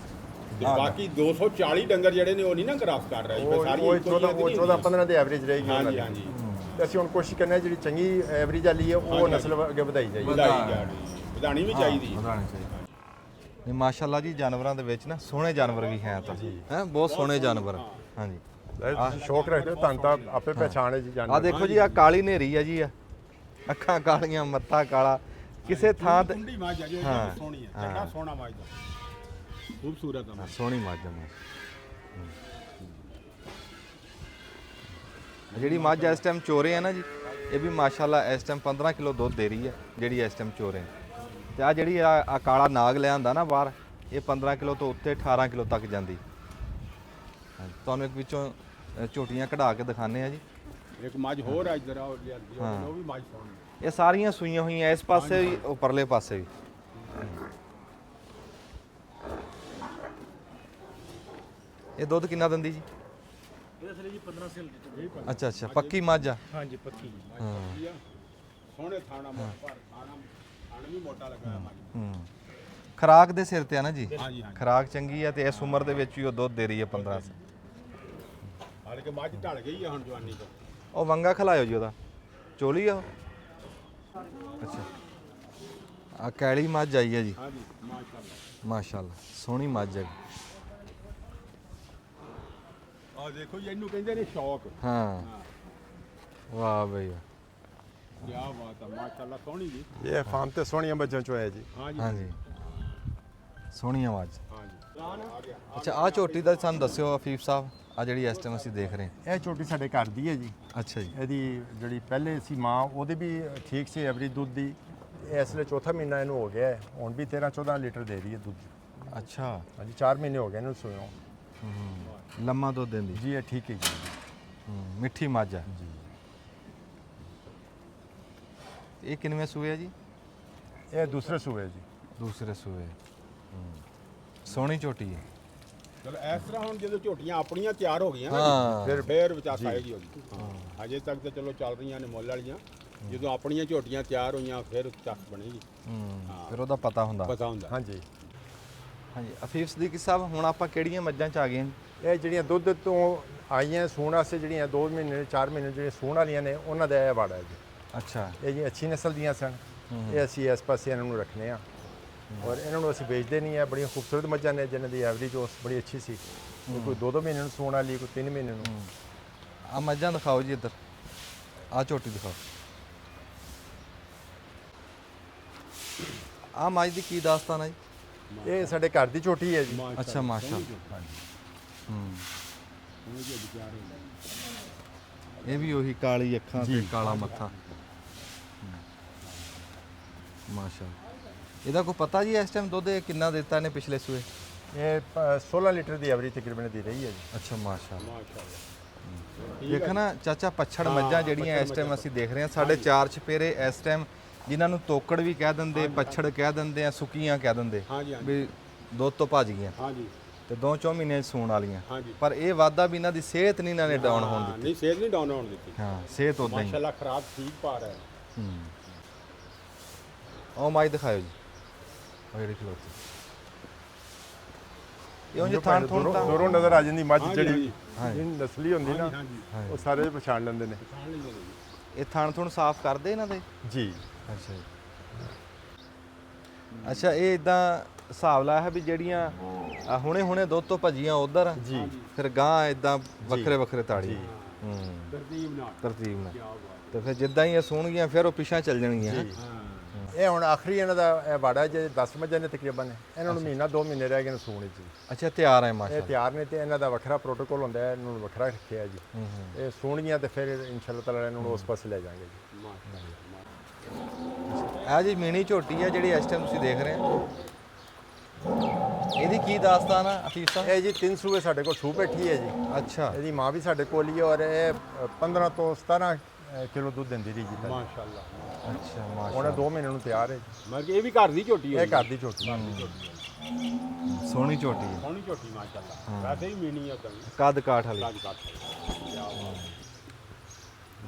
ਤੇ ਬਾਕੀ 240 ਡੰਗਰ ਜਿਹੜੇ ਨੇ ਉਹ ਨਹੀਂ ਨਾ ਕ੍ਰਾਸ ਕਰ ਰਹੇ। ਉਹ 14-15 ਦੇ ਐਵਰੇਜ ਰਹੇਗੀ ਉਹਨਾਂ ਦੀ। ਹਾਂਜੀ। ਤੇ ਅਸੀਂ ਹੁਣ ਕੋਸ਼ਿਸ਼ ਕਰਨਾ ਹੈ ਜਿਹੜੀ ਚੰਗੀ ਐਵਰੇਜ ਵਾਲੀ ਹੈ ਉਹ ਨਸਲ ਅੱਗੇ ਵਧਾਈ ਜਾਈਏ। ਵਧਾਣੀ ਵੀ ਚਾਹੀਦੀ ਹੈ। ਨਹੀਂ ਮਾਸ਼ਾਅੱਲਾ ਜੀ, ਜਾਨਵਰਾਂ ਦੇ ਵਿੱਚ ਨਾ ਸੋਹਣੇ ਜਾਨਵਰ ਵੀ ਹੈ ਤਾਂ ਹੈ, ਬਹੁਤ ਸੋਹਣੇ ਜਾਨਵਰ। ਹਾਂਜੀ, ਸ਼ੌਕ ਰੱਖਦੇ ਹੋ ਤੁਹਾਨੂੰ ਤਾਂ ਆਪੇ ਪਛਾਣ ਹੈ ਜੀ ਜਾਨਵਰ। ਆ ਦੇਖੋ ਜੀ, ਆ ਕਾਲੀ ਨੇਰੀ ਆ ਜੀ, ਆ ਅੱਖਾਂ ਕਾਲੀਆਂ, ਮੱਥਾ ਕਾਲਾ, ਕਿਸੇ ਥਾਂ ਤੇ ਠੰਡੀ ਮੱਝ ਆ ਜੀ, ਸੋਹਣੀ ਹੈ, ਚੰਗਾ ਸੋਹਣਾ ਮੱਝ ਦਾ, ਖੂਬਸੂਰਤ ਹੈ, ਸੋਹਣੀ ਮੱਝ ਆ। ਜਿਹੜੀ ਮੱਝ ਇਸ ਟਾਈਮ ਚੋਰੇ ਆ ਨਾ ਜੀ, ਇਹ ਵੀ ਮਾਸ਼ਾਅੱਲਾ ਇਸ ਟਾਈਮ 15 ਕਿਲੋ ਦੁੱਧ ਦੇ ਰਹੀ ਹੈ, ਜਿਹੜੀ ਇਸ ਟਾਈਮ ਚੋਰੇ। ਤੇ ਆ ਜਿਹੜੀ ਆ ਕਾਲਾ ਨਾਗ ਲਿਆਂਦਾ ਨਾ ਬਾਹਰ, ਇਹ 15 ਕਿਲੋ ਤੋਂ ਉੱਤੇ 18 ਕਿਲੋ ਤੱਕ ਜਾਂਦੀ। ਤੁਹਾਨੂੰ ਇੱਕ ਵਿੱਚੋਂ ਝੋਟੀਆਂ ਕਢਾ ਕੇ ਦਿਖਾਣੇ ਆ ਜੀ। ਇੱਕ ਮੱਝ ਹੋਰ ਆ ਇੱਧਰ, ਉਹ ਵੀ ਮੱਝ ਸੋਹਣੀ। ਇਹ ਸਾਰੀਆਂ ਸੂਈਆਂ ਹੋਈਆਂ, ਇਸ ਪਾਸੇ ਵੀ ਉੱਪਰਲੇ ਪਾਸੇ ਵੀ। ਇਹ ਦੁੱਧ ਕਿੰਨਾ ਦਿੰਦੀ ਜੀ? ਇਹ ਅਸਲੀ ਜੀ 15 ਲੀਟਰ। ਅੱਛਾ, ਪੱਕੀ ਮੱਝ ਆ? ਹਾਂਜੀ, ਪੱਕੀ ਜੀ। ਹਾਂ। ਸੋਹਣੇ ਥਾਣਾ ਥਾਣਾ ਵੀ ਮੋਟਾ ਲੱਗਾ ਹੈ ਮੱਝ। ਖਰਾਕ ਦੇ ਸਿਰ ਤੇ ਆ ਨਾ ਜੀ? ਹਾਂਜੀ। ਖਰਾਕ ਚੰਗੀ ਆ ਤੇ ਇਸ ਉਮਰ ਦੇ ਵਿੱਚ ਹੀ ਉਹ ਦੁੱਧ ਦੇ ਰਹੀ ਹੈ 15 ਸੇ। ਹਾਲੇ ਕਿ ਮੱਝ ਢਲ ਗਈ ਆ ਹੁਣ ਜਵਾਨੀ ਤੋਂ। ਉਹ ਵੰਗਾ ਖਲਾਇਓ ਜੀ, ਉਹਦਾ ਚੋਲੀ ਆ ਉਹ? ਅੱਛਾ, ਆ ਕੈਲੀ ਮੱਝ ਆਈ ਹੈ ਜੀ। ਹਾਂਜੀ, ਮਾਸ਼ਾਅੱਲਾ। ਮਾਸ਼ਾਅੱਲਾ, ਸੋਹਣੀ ਮੱਝ ਹੈ। ਆ ਦੇਖੋ ਜੀ, ਇਹਨੂੰ ਕਹਿੰਦੇ ਨੇ ਸ਼ੌਕ। ਹਾਂ, ਵਾਹ ਬਈ ਵਾਹ। ਕੀ ਬਾਤ ਹੈ, ਮਾਸ਼ਾਅੱਲਾ, ਸੋਹਣੀ ਜੀ। ਇਹ ਫਾਰਮ ਤੇ ਸੋਹਣੀਆਂ ਮੱਝਾਂ ਚੋਂ ਹੈ ਜੀ। ਹਾਂਜੀ, ਸੋਹਣੀਆਂ ਮੱਝ। ਹਾਂਜੀ। ਅੱਛਾ, ਆ ਝੋਟੀ ਦਾ ਸਾਨੂੰ ਦੱਸਿਓ ਅਫੀਫ ਸਾਹਿਬ, ਆ ਜਿਹੜੀ ਇਸ ਟਾਈਮ ਅਸੀਂ ਦੇਖ ਰਹੇ ਹਾਂ। ਇਹ ਝੋਟੀ ਸਾਡੇ ਘਰ ਦੀ ਹੈ ਜੀ। ਅੱਛਾ ਜੀ। ਇਹਦੀ ਜਿਹੜੀ ਪਹਿਲੇ ਸੀ ਮਾਂ, ਉਹਦੇ ਵੀ ਠੀਕ ਸੀ ਐਵਰੇਜ ਦੁੱਧ ਦੀ। ਇਸ ਵੇਲੇ ਚੌਥਾ ਮਹੀਨਾ ਇਹਨੂੰ ਹੋ ਗਿਆ ਹੈ, ਹੁਣ ਵੀ 13-14 ਲੀਟਰ ਦੇ ਰਹੀ ਹੈ ਦੁੱਧ। ਅੱਛਾ, ਹਾਂਜੀ, 4 ਮਹੀਨੇ ਹੋ ਗਏ ਇਹਨੂੰ ਸੂਏ। ਲੰਮਾ ਦੁੱਧ ਦਿੰਦੀ ਜੀ ਇਹ ਠੀਕ ਹੈ ਜੀ। ਮਿੱਠੀ ਮੱਝ ਆ ਜੀ। ਇਹ ਕਿੰਨਵੇਂ ਸੂਏ ਆ ਜੀ? ਇਹ ਦੂਸਰੇ ਸੂਏ ਜੀ। ਦੂਸਰੇ ਸੂਏ। ਸੋਹਣੀ ਝੋਟੀ ਹੈ। ਚਲੋ ਇਸ ਤਰ੍ਹਾਂ ਹੁਣ ਜਦੋਂ ਝੋਟੀਆਂ ਆਪਣੀਆਂ ਤਿਆਰ ਹੋ ਗਈਆਂ ਹਾਂ। ਫਿਰ ਵਿਚਾਰ ਆਏਗੀ ਹੋਗੀ। ਅਜੇ ਤੱਕ ਤਾਂ ਚਲੋ ਚੱਲ ਰਹੀਆਂ ਨੇ ਮੁੱਲ ਵਾਲੀਆਂ। ਜਦੋਂ ਆਪਣੀਆਂ ਝੋਟੀਆਂ ਤਿਆਰ ਹੋਈਆਂ ਫਿਰ ਚੱਕ ਬਣੇਗੀ। ਫਿਰ ਉਹਦਾ ਪਤਾ ਹੁੰਦਾ। ਹਾਂਜੀ। ਹਾਂਜੀ, ਅਫੀਫ ਸਦੀਕੀ ਸਾਹਿਬ, ਹੁਣ ਆਪਾਂ ਕਿਹੜੀਆਂ ਮੱਝਾਂ 'ਚ ਆ ਗਏ? ਇਹ ਜਿਹੜੀਆਂ ਦੁੱਧ ਤੋਂ ਆਈਆਂ ਸੂਣ ਵਾਸਤੇ, ਜਿਹੜੀਆਂ 2 ਮਹੀਨੇ 4 ਮਹੀਨੇ ਜਿਹੜੀਆਂ ਸੂਣ ਵਾਲੀਆਂ ਨੇ, ਉਹਨਾਂ ਦਾ ਇਹ ਵਾੜਾ ਹੈ ਜੀ। ਅੱਛਾ, ਇਹ ਜੀ ਅੱਛੀ ਨਸਲ ਦੀਆਂ ਸਨ। ਇਹ ਅਸੀਂ ਇਸ ਪਾਸੇ ਇਹਨਾਂ ਨੂੰ ਰੱਖਨੇ ਆ ਔਰ ਇਹਨਾਂ ਨੂੰ ਅਸੀਂ ਵੇਚਦੇ ਨਹੀਂ ਆ। ਬੜੀਆਂ ਖੂਬਸੂਰਤ ਮੱਝਾਂ ਨੇ ਜਿਨ੍ਹਾਂ ਦੀ ਐਵਰੇਜ ਉਸ ਬੜੀ ਅੱਛੀ ਸੀ। ਕੋਈ 2-2 ਮਹੀਨੇ ਨੂੰ ਸੂਣ ਵਾਲੀ, ਕੋਈ 3 ਮਹੀਨੇ ਨੂੰ। ਆ ਮੱਝਾਂ ਦਿਖਾਓ ਜੀ ਇੱਧਰ, ਆ ਝੋਟੀ ਦਿਖਾਓ। ਆ ਮੱਝ ਦੀ ਕੀ ਦਾਸਤਾਨ ਹੈ ਜੀ? ਇਹ ਸਾਡੇ ਘਰ ਦੀ ਝੋਟੀ ਹੈ ਜੀ। ਅੱਛਾ ਮਾਸ਼ਾਅੱਲਾ। ਇਹ ਵੀ ਉਹੀ ਕਾਲੀ ਅੱਖਾਂ ਤੇ ਕਾਲਾ ਮੱਥਾ। ਮਾਸ਼ਾਅੱਲਾ। ਇਹਦਾ ਕੋਈ ਪਤਾ ਜੀ ਇਸ ਟਾਈਮ ਦੁੱਧ ਕਿੰਨਾ ਦਿੱਤਾ ਇਹਨੇ ਪਿਛਲੇ ਸੂਏ? ਇਹ 16 ਲੀਟਰ ਦੀ ਐਵਰੇਜ ਤਕਰੀਬਨ ਦੀ ਰਹੀ ਹੈ ਜੀ। ਅੱਛਾ ਮਾਸ਼ਾਅੱਲਾ। ਦੇਖੋ ਨਾ ਚਾਚਾ, ਪੱਛੜ ਮੱਝਾਂ ਜਿਹੜੀਆਂ ਇਸ ਟਾਈਮ ਅਸੀਂ ਦੇਖ ਰਹੇ ਹਾਂ, ਸਾਡੇ 4 ਚਪੇਰੇ ਇਸ ਟਾਈਮ ਜਿਨ੍ਹਾਂ ਨੂੰ ਤੋਕੜ ਵੀ ਕਹਿ ਦਿੰਦੇ, ਪੱਛੜ ਕਹਿ ਦਿੰਦੇ ਆ, ਸੁੱਕੀਆਂ ਕਹਿ ਦਿੰਦੇ ਵੀ ਦੁੱਧ ਤੋਂ ਭੱਜ ਗਈਆਂ ਹਾਂਜੀ ਤੇ 2-4 ਮਹੀਨੇ 'ਚ ਸੂਣ ਵਾਲੀਆਂ। ਹਾਂਜੀ। ਪਰ ਇਹ ਵਾਧਾ ਵੀ ਇਹਨਾਂ ਦੀ ਸਿਹਤ ਨਹੀਂ ਇਹਨਾਂ ਨੇ ਡਾਊਨ ਹੋਣ ਦਿੱਤੀ। ਨਹੀਂ, ਸਿਹਤ ਨਹੀਂ ਡਾਊਨ ਹੋਣ ਦਿੱਤੀ। ਹਾਂ, ਸਿਹਤ ਉਦਾਂ ਹੀ। ਮਾਸ਼ਾਅੱਲਾ ਖਰਾਬ ਠੀਕ ਪਾ ਰਿਹਾ ਹੈ। ਉਹ ਮਾਈ ਦਿਖਾਓ ਜੀ, ਉਹ ਜਿਹੜੀ ਖਲੋਤੀ। ਇਹ ਉਂਝ ਥਾਣ ਥੋਣ ਤਾਂ ਦੂਰੋਂ ਨਜ਼ਰ ਆ ਜਾਂਦੀ ਮੱਝ ਹਾਂਜੀ, ਜਿਹੜੀ ਹਾਂਜੀ। ਜਿਹਨੂੰ ਨਸਲੀ ਹੁੰਦੀ ਨਾ, ਹਾਂਜੀ ਉਹ ਸਾਰੇ ਪਛਾਣ ਲੈਂਦੇ ਨੇ ਇਹ ਥਾਣ ਥੁਣ ਸਾਫ਼ ਕਰਦੇ ਇਹਨਾਂ ਦੇ? ਜੀ। ਅੱਛਾ ਜੀ। ਅੱਛਾ, ਇਹ ਇਦਾਂ ਹਿਸਾਬ ਲਾਇਆ ਹੈ ਵੀ ਜਿਹੜੀਆਂ ਹੁਣੇ ਹੁਣੇ ਦੁੱਧ ਤੋਂ ਭੱਜੀਆਂ ਉਧਰ ਜੀ। ਫਿਰ ਗਾਂ ਇਦਾਂ ਵੱਖਰੇ ਵੱਖਰੇ ਤਾੜੀ। ਤਰਤੀਬ ਨਾਲ। ਤਰਤੀਬ ਨਾਲ। ਤੇ ਫਿਰ ਜਿੱਦਾਂ ਹੀ ਇਹ ਸੂਣਗੀਆਂ ਫਿਰ ਉਹ ਪਿੱਛਾ ਚੱਲ ਜਾਣਗੀਆਂ। ਜੀ। ਇਹ ਹੁਣ ਆਖਰੀ ਇਹਨਾਂ ਦਾ ਇਹ ਵਾੜਾ ਜੇ 10 ਮੱਝਾਂ ਨੇ ਤਕਰੀਬਨ, ਇਹਨਾਂ ਨੂੰ ਮਹੀਨਾ 2 ਮਹੀਨੇ ਰਹਿ ਗਏ ਨੇ ਸੂਣ 'ਚ। ਅੱਛਾ, ਤਿਆਰ ਹੈ ਇਹ ਮਾਸ਼ਾਅੱਲਾ। ਤਿਆਰ ਨੇ ਤੇ ਇਹਨਾਂ ਦਾ ਵੱਖਰਾ ਪ੍ਰੋਟੋਕੋਲ ਹੁੰਦਾ ਹੈ, ਇਹਨਾਂ ਨੂੰ ਵੱਖਰਾ ਰੱਖਿਆ ਜੀ। ਇਹ ਸੂਣਗੀਆਂ ਤੇ ਫਿਰ ਇਨਸ਼ਾਅੱਲਾ ਤਾਲਾ ਇਹਨਾਂ ਨੂੰ ਉਸ ਪਾਸੇ ਲੈ ਜਾਵਾਂਗੇ ਜੀ। ਇਹ ਜੀ ਮੀਣੀ ਝੋਟੀ ਹੈ ਜਿਹੜੀ ਇਸ ਟਾਈਮ ਤੁਸੀਂ ਦੇਖ ਰਹੇ ਹੋ। ਇਹਦੀ ਕੀ ਦਾਸਤਾਨ ਆ ਅਫੀਫ ਸਾਹਿਬ? ਇਹ ਜੀ 3 ਸੂਏ ਸਾਡੇ ਕੋਲ ਸੂ ਬੈਠੀ ਹੈ ਜੀ। ਅੱਛਾ। ਇਹਦੀ ਮਾਂ ਵੀ ਸਾਡੇ ਕੋਲ ਹੀ ਹੈ ਔਰ ਇਹ 15 ਤੋਂ 17 ਕਿਲੋ ਦੁੱਧ ਦਿੰਦੀ ਰਹੀ ਜੀ। ਮਾਸ਼ਾਅੱਲਾ। ਅੱਛਾ ਹੁਣ ਮਾਸ਼ਾਅੱਲਾ। 2 ਮਹੀਨੇ ਨੂੰ ਤਿਆਰ ਹੈ ਜੀ। ਮਰ ਇਹ ਵੀ ਘਰ ਦੀ ਝੋਟੀ ਹੈ। ਇਹ ਘਰ ਦੀ ਝੋਟੀ। ਸੋਹਣੀ ਝੋਟੀ ਹੈ, ਸੋਹਣੀ ਝੋਟੀ ਮਾਸ਼ਾਅੱਲਾ। ਵੈਸੇ ਹੀ ਮੀਣੀ ਹੈ ਉਦਾਂ ਵੀ। ਕੱਦ ਕਾਠ ਵਾਲੀ। ਕਾਜ ਕਾਟ।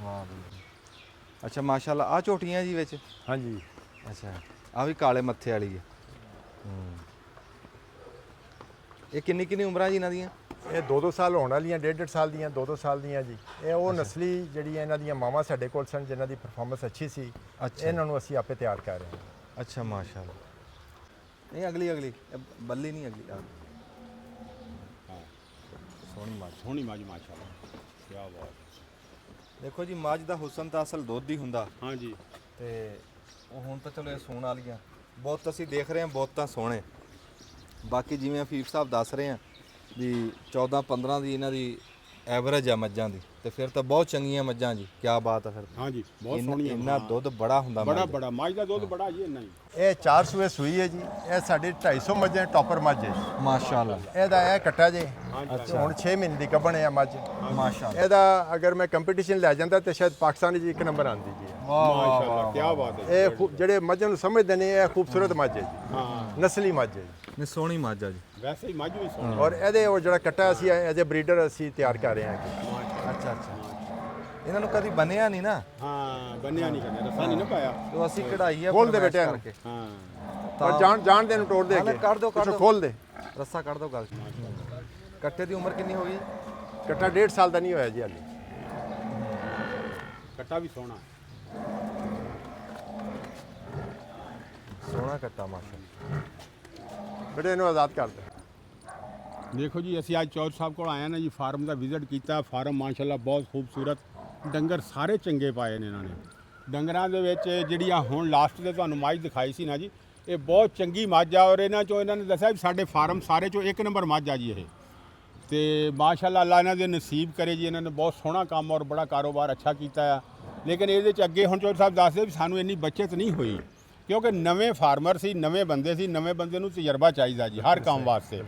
ਵਾਹ ਬਈ। ਅੱਛਾ ਮਾਸ਼ਾਅੱਲਾ। ਆ ਝੋਟੀਆਂ ਜੀ ਵਿੱਚ? ਹਾਂਜੀ। ਅੱਛਾ, ਆ ਵੀ ਕਾਲੇ ਮੱਥੇ ਵਾਲੀ ਹੈ। ਇਹ ਕਿੰਨੀ ਕਿੰਨੀ ਉਮਰਾਂ ਜੀ ਇਹਨਾਂ ਦੀਆਂ? ਇਹ 2-2 ਸਾਲ ਹੋਣ ਵਾਲੀਆਂ, 1.5 ਸਾਲ ਦੀਆਂ, 2-2 ਸਾਲ ਦੀਆਂ ਜੀ। ਇਹ ਉਹ ਨਸਲੀ ਜਿਹੜੀ ਇਹਨਾਂ ਦੀਆਂ ਮਾਵਾਂ ਸਾਡੇ ਕੋਲ ਸਨ ਜਿਨ੍ਹਾਂ ਦੀ ਪਰਫਾਰਮੈਂਸ ਅੱਛੀ ਸੀ। ਅੱਛਾ। ਇਹਨਾਂ ਨੂੰ ਅਸੀਂ ਆਪੇ ਤਿਆਰ ਕਰ ਰਹੇ ਹਾਂ। ਅੱਛਾ ਮਾਸ਼ਾਅੱਲਾ। ਨਹੀਂ ਅਗਲੀ ਇਹ ਬੱਲੀ ਨਹੀਂ ਅਗਲੀ ਸੋਹਣੀ ਮੱਝ। ਸੋਹਣੀ ਮੱਝ ਮਾਸ਼ਾਅੱਲਾ। ਕੀ ਬਾਤ। ਦੇਖੋ ਜੀ, ਮੱਝ ਦਾ ਹੁਸਨ ਤਾਂ ਅਸਲ ਦੁੱਧ ਹੀ ਹੁੰਦਾ ਹਾਂਜੀ। ਤੇ ਉਹ ਹੁਣ ਤਾਂ ਚਲੋ ਇਹ ਸੂਣ ਵਾਲੀਆਂ ਬਹੁਤ ਅਸੀਂ ਦੇਖ ਰਹੇ ਹਾਂ, ਬਹੁਤ ਤਾਂ ਸੋਹਣੇ। ਬਾਕੀ ਜਿਵੇਂ ਅਫੀਫ ਸਾਹਿਬ ਦੱਸ ਰਹੇ ਆ ਵੀ 14-15 ਦੀ ਇਹਨਾਂ ਦੀ ਐਵਰੇਜ ਆ ਮੱਝਾਂ ਦੀ, ਤੇ ਫਿਰ ਤਾਂ ਬਹੁਤ ਚੰਗੀਆਂ ਮੱਝਾਂ ਜੀ। ਕੀ ਬਾਤ ਆ ਫਿਰ। ਹਾਂਜੀ, ਬਹੁਤ ਸੋਹਣੀਆਂ। ਇੰਨਾ ਦੁੱਧ ਬੜਾ ਹੁੰਦਾ ਬੜਾ ਮੱਝ ਦਾ। ਬੜਾ ਮੱਝ ਦਾ ਦੁੱਧ ਬੜਾ ਜੀ ਇੰਨਾ ਹੀ। ਇਹ 4 ਸੂਏ ਸੂਈ ਹੈ ਜੀ। ਇਹ ਸਾਡੀ 250 ਮੱਝਾਂ ਟੌਪਰ ਮੱਝ ਹੈ ਜੀ। ਮਾਸ਼ਾਅੱਲਾ। ਇਹਦਾ ਇਹ ਕੱਟਾ ਜੇ। ਅੱਛਾ। ਹੁਣ 6 ਮਹੀਨੇ ਦੀ ਗੱਭਣ ਹੈ ਮੱਝ। ਮਾਸ਼ਾਅੱਲਾ। ਇਹਦਾ ਅਗਰ ਮੈਂ ਕੰਪੀਟੀਸ਼ਨ ਲੈ ਜਾਂਦਾ ਤੇ ਸ਼ਾਇਦ ਪਾਕਿਸਤਾਨ 'ਚ 1 ਨੰਬਰ ਆਉਂਦੀ ਜੀ। ਮਾਸ਼ਾਅੱਲਾ ਕੀ ਬਾਤ ਹੈ। ਇਹ ਜਿਹੜੇ ਮੱਝਾਂ ਨੂੰ ਸਮਝਦੇ ਨੇ, ਇਹ ਖੂਬਸੂਰਤ ਮੱਝ ਹੈ ਜੀ। ਹਾਂ, ਨਸਲੀ ਮੱਝ ਹੈ ਜੀ। ਨਹੀਂ ਸੋਹਣੀ ਮੱਝ ਆ ਜੀ। ਵੈਸੇ ਹੀ ਮੱਝ ਵੀ ਸੋਹਣੀ। ਔਰ ਇਹਦੇ ਉਹ ਜਿਹੜਾ ਕੱਟਾ ਅਸੀਂ ਐਜ਼ ਅ ਬਰੀਡਰ ਅਸੀਂ ਤਿਆਰ ਕਰ ਰਹੇ ਹਾਂ। ਅੱਛਾ ਅੱਛਾ। ਇਹਨਾਂ ਨੂੰ ਕਦੀ ਬੰਨਿਆ ਨਹੀਂ ਨਾ, ਹਾਂ, ਬੰਨਿਆ ਨਹੀਂ ਕਰਨਾ, ਰੱਸਾ ਨਹੀਂ ਨਾ ਪਾਇਆ। ਤੇ ਅਸੀਂ ਕਢਾਈ ਆ ਖੋਲ ਦੇ ਫਰਮੈਸ਼ ਬੇਟੇ ਇਹਨੂੰ। ਕਰਕੇ। ਹਾਂ, ਔਰ ਜਾਣ ਦੇ ਨੂੰ ਤੋੜ ਦੇ ਹਾਲੇ ਕੇ ਕੱਢ ਦਿਓ, ਕੱਢ ਪਿੱਛੋਂ ਦਿਓ। ਖੋਲ ਦੇ। ਰੱਸਾ ਕੱਢ ਦਿਓ ਗੱਲ। ਕੱਟੇ ਦੀ ਉਮਰ ਕਿੰਨੀ ਹੋ ਗਈ? ਕੱਟਾ 1.5 ਸਾਲ ਦਾ ਨਹੀਂ ਹੋਇਆ ਜੀ ਹਾਲੇ। ਕੱਟਾ ਵੀ ਸੋਹਣਾ। ਸੋਹਣਾ ਕੱਟਾ ਮਾਸ਼ਾਅੱਲਾ। ਬੇਟੇ ਇਹਨੂੰ ਆਜ਼ਾਦ ਕਰ ਦੇ। ਦੇਖੋ ਜੀ, ਅਸੀਂ ਅੱਜ ਚੌਧਰੀ ਸਾਹਿਬ ਕੋਲ ਆਏ ਨਾ ਜੀ, ਫਾਰਮ ਦਾ ਵਿਜ਼ਿਟ ਕੀਤਾ। ਫਾਰਮ ਮਾਸ਼ਾਅੱਲਾ ਬਹੁਤ ਖੂਬਸੂਰਤ, ਡੰਗਰ ਸਾਰੇ ਚੰਗੇ ਪਾਏ ਨੇ ਇਹਨਾਂ ਨੇ। ਡੰਗਰਾਂ ਦੇ ਵਿੱਚ ਜਿਹੜੀ ਆ ਹੁਣ ਲਾਸਟ ਤੇ ਤੁਹਾਨੂੰ ਮੱਝ ਦਿਖਾਈ ਸੀ ਨਾ ਜੀ, ਇਹ ਬਹੁਤ ਚੰਗੀ ਮੱਝ ਆ। ਔਰ ਇਹਨਾਂ ਚੋਂ ਇਹਨਾਂ ਨੇ ਦੱਸਿਆ ਵੀ ਸਾਡੇ ਫਾਰਮ ਸਾਰੇ ਚੋਂ 1 ਨੰਬਰ ਮੱਝ ਆ ਜੀ ਇਹ। ਤੇ ਮਾਸ਼ਾਅੱਲਾ ਅੱਲਾ ਇਹਨਾਂ ਦੇ ਨਸੀਬ ਕਰੇ ਜੀ। ਇਹਨਾਂ ਨੇ ਬਹੁਤ ਸੋਹਣਾ ਕੰਮ ਔਰ ਬੜਾ ਕਾਰੋਬਾਰ ਅੱਛਾ ਕੀਤਾ ਆ। ਲੇਕਿਨ ਇਹਦੇ ਚ ਅੱਗੇ ਹੁਣ ਚੌਧਰੀ ਸਾਹਿਬ ਦੱਸਦੇ ਵੀ ਸਾਨੂੰ ਇੰਨੀ ਬੱਚਤ ਨਹੀਂ ਹੋਈ, ਕਿਉਂਕਿ ਨਵੇਂ ਫਾਰਮਰ ਸੀ, ਨਵੇਂ ਬੰਦੇ ਸੀ। ਨਵੇਂ ਬੰਦੇ ਨੂੰ ਤਜਰਬਾ ਚਾਹੀਦਾ ਜੀ ਹਰ ਕੰਮ ਵਾਸਤੇ।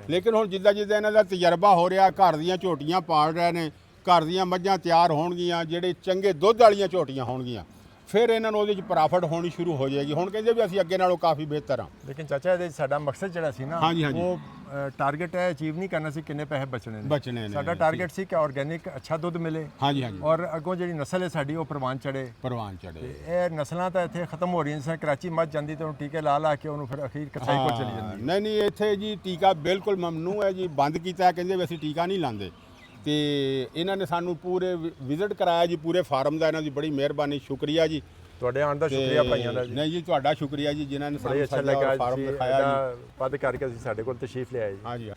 ਲੇਕਿਨ ਹੁਣ ਜਿੱਦਾਂ ਜਿੱਦਾਂ ਇਹਨਾਂ ਦਾ ਤਜਰਬਾ ਹੋ ਰਿਹਾ, ਘਰ ਦੀਆਂ ਝੋਟੀਆਂ ਪਾਲ ਰਹੇ ਨੇ, ਘਰ ਦੀਆਂ ਮੱਝਾਂ ਤਿਆਰ ਹੋਣਗੀਆਂ, ਜਿਹੜੇ ਚੰਗੇ ਦੁੱਧ ਵਾਲੀਆਂ ਝੋਟੀਆਂ ਹੋਣਗੀਆਂ, ਫਿਰ ਇਹਨਾਂ ਨੂੰ ਉਹਦੇ 'ਚ ਪ੍ਰੋਫਿਟ ਹੋਣੀ ਸ਼ੁਰੂ ਹੋ ਜਾਏਗੀ। ਹੁਣ ਕਹਿੰਦੇ ਵੀ ਅਸੀਂ ਅੱਗੇ ਨਾਲੋਂ ਕਾਫੀ ਬਿਹਤਰ ਹਾਂ। ਲੇਕਿਨ ਚਾਚਾ ਇਹਦੇ 'ਚ ਸਾਡਾ ਮਕਸਦ ਜਿਹੜਾ ਸੀ ਨਾ, ਹਾਂਜੀ, ਹਾਂਜੀ। ਉਹ ਟਾਰਗੇਟ ਹੈ ਅਚੀਵ ਨਹੀਂ ਕਰਨਾ ਸੀ ਕਿੰਨੇ ਪੈਸੇ ਬਚਣੇ ਬਚਣੇ ਨੇ। ਸਾਡਾ ਟਾਰਗੇਟ ਸੀ ਕਿ ਆਰਗੇਨਿਕ ਅੱਛਾ ਦੁੱਧ ਮਿਲੇ ਹਾਂਜੀ ਹਾਂਜੀ, ਔਰ ਅੱਗੋਂ ਜਿਹੜੀ ਨਸਲ ਹੈ ਸਾਡੀ ਉਹ ਪ੍ਰਵਾਨ ਚੜੇ। ਪ੍ਰਵਾਨ ਚੜੇ। ਇਹ ਨਸਲਾਂ ਤਾਂ ਇੱਥੇ ਖਤਮ ਹੋ ਰਹੀਆਂ ਸਨ। ਕਰਾਚੀ ਮੱਝ ਜਾਂਦੀ ਤਾਂ ਉਹਨੂੰ ਟੀਕੇ ਲਾ ਕੇ ਉਹਨੂੰ ਫਿਰ ਅਖੀਰ ਕਸਾਈ ਕੋਲ ਚਲੀ ਜਾਂਦੀ। ਨਹੀਂ ਨਹੀਂ, ਇੱਥੇ ਜੀ ਟੀਕਾ ਬਿਲਕੁਲ ਮਮਨੂ ਹੈ ਜੀ, ਬੰਦ ਕੀਤਾ। ਕਹਿੰਦੇ ਵੀ ਅਸੀਂ ਟੀਕਾ ਨਹੀਂ ਲਾਉਂਦੇ। ਤੇ ਇਹਨਾਂ ਨੇ ਸਾਨੂੰ ਪੂਰੇ ਵਿਜ਼ਿਟ ਕਰਾਇਆ ਜੀ, ਪੂਰੇ ਫਾਰਮ ਦਾ। ਇਹਨਾਂ ਦੀ ਬੜੀ ਮਿਹਰਬਾਨੀ, ਸ਼ੁਕਰੀਆ ਜੀ। ਤੁਹਾਡੇ ਆਉਣ ਦਾ ਸ਼ੁਕਰੀਆ ਭਾਈਆਂ ਦਾ ਜੀ। ਨਹੀਂ ਜੀ, ਤੁਹਾਡਾ ਸ਼ੁਕਰੀਆ ਜੀ, ਜਿਨ੍ਹਾਂ ਨੇ ਬੜਾ ਅੱਛਾ ਸਾਨੂੰ ਲੱਗਾ ਫਾਰਮ ਜੀ, ਦਿਖਾਇਆ ਜੀ। ਪਦ ਕਰਕੇ ਅਸੀਂ ਸਾਡੇ ਕੋਲ ਤਸ਼ਰੀਫ ਲਿਆਏ ਜੀ। ਹਾਂਜੀ।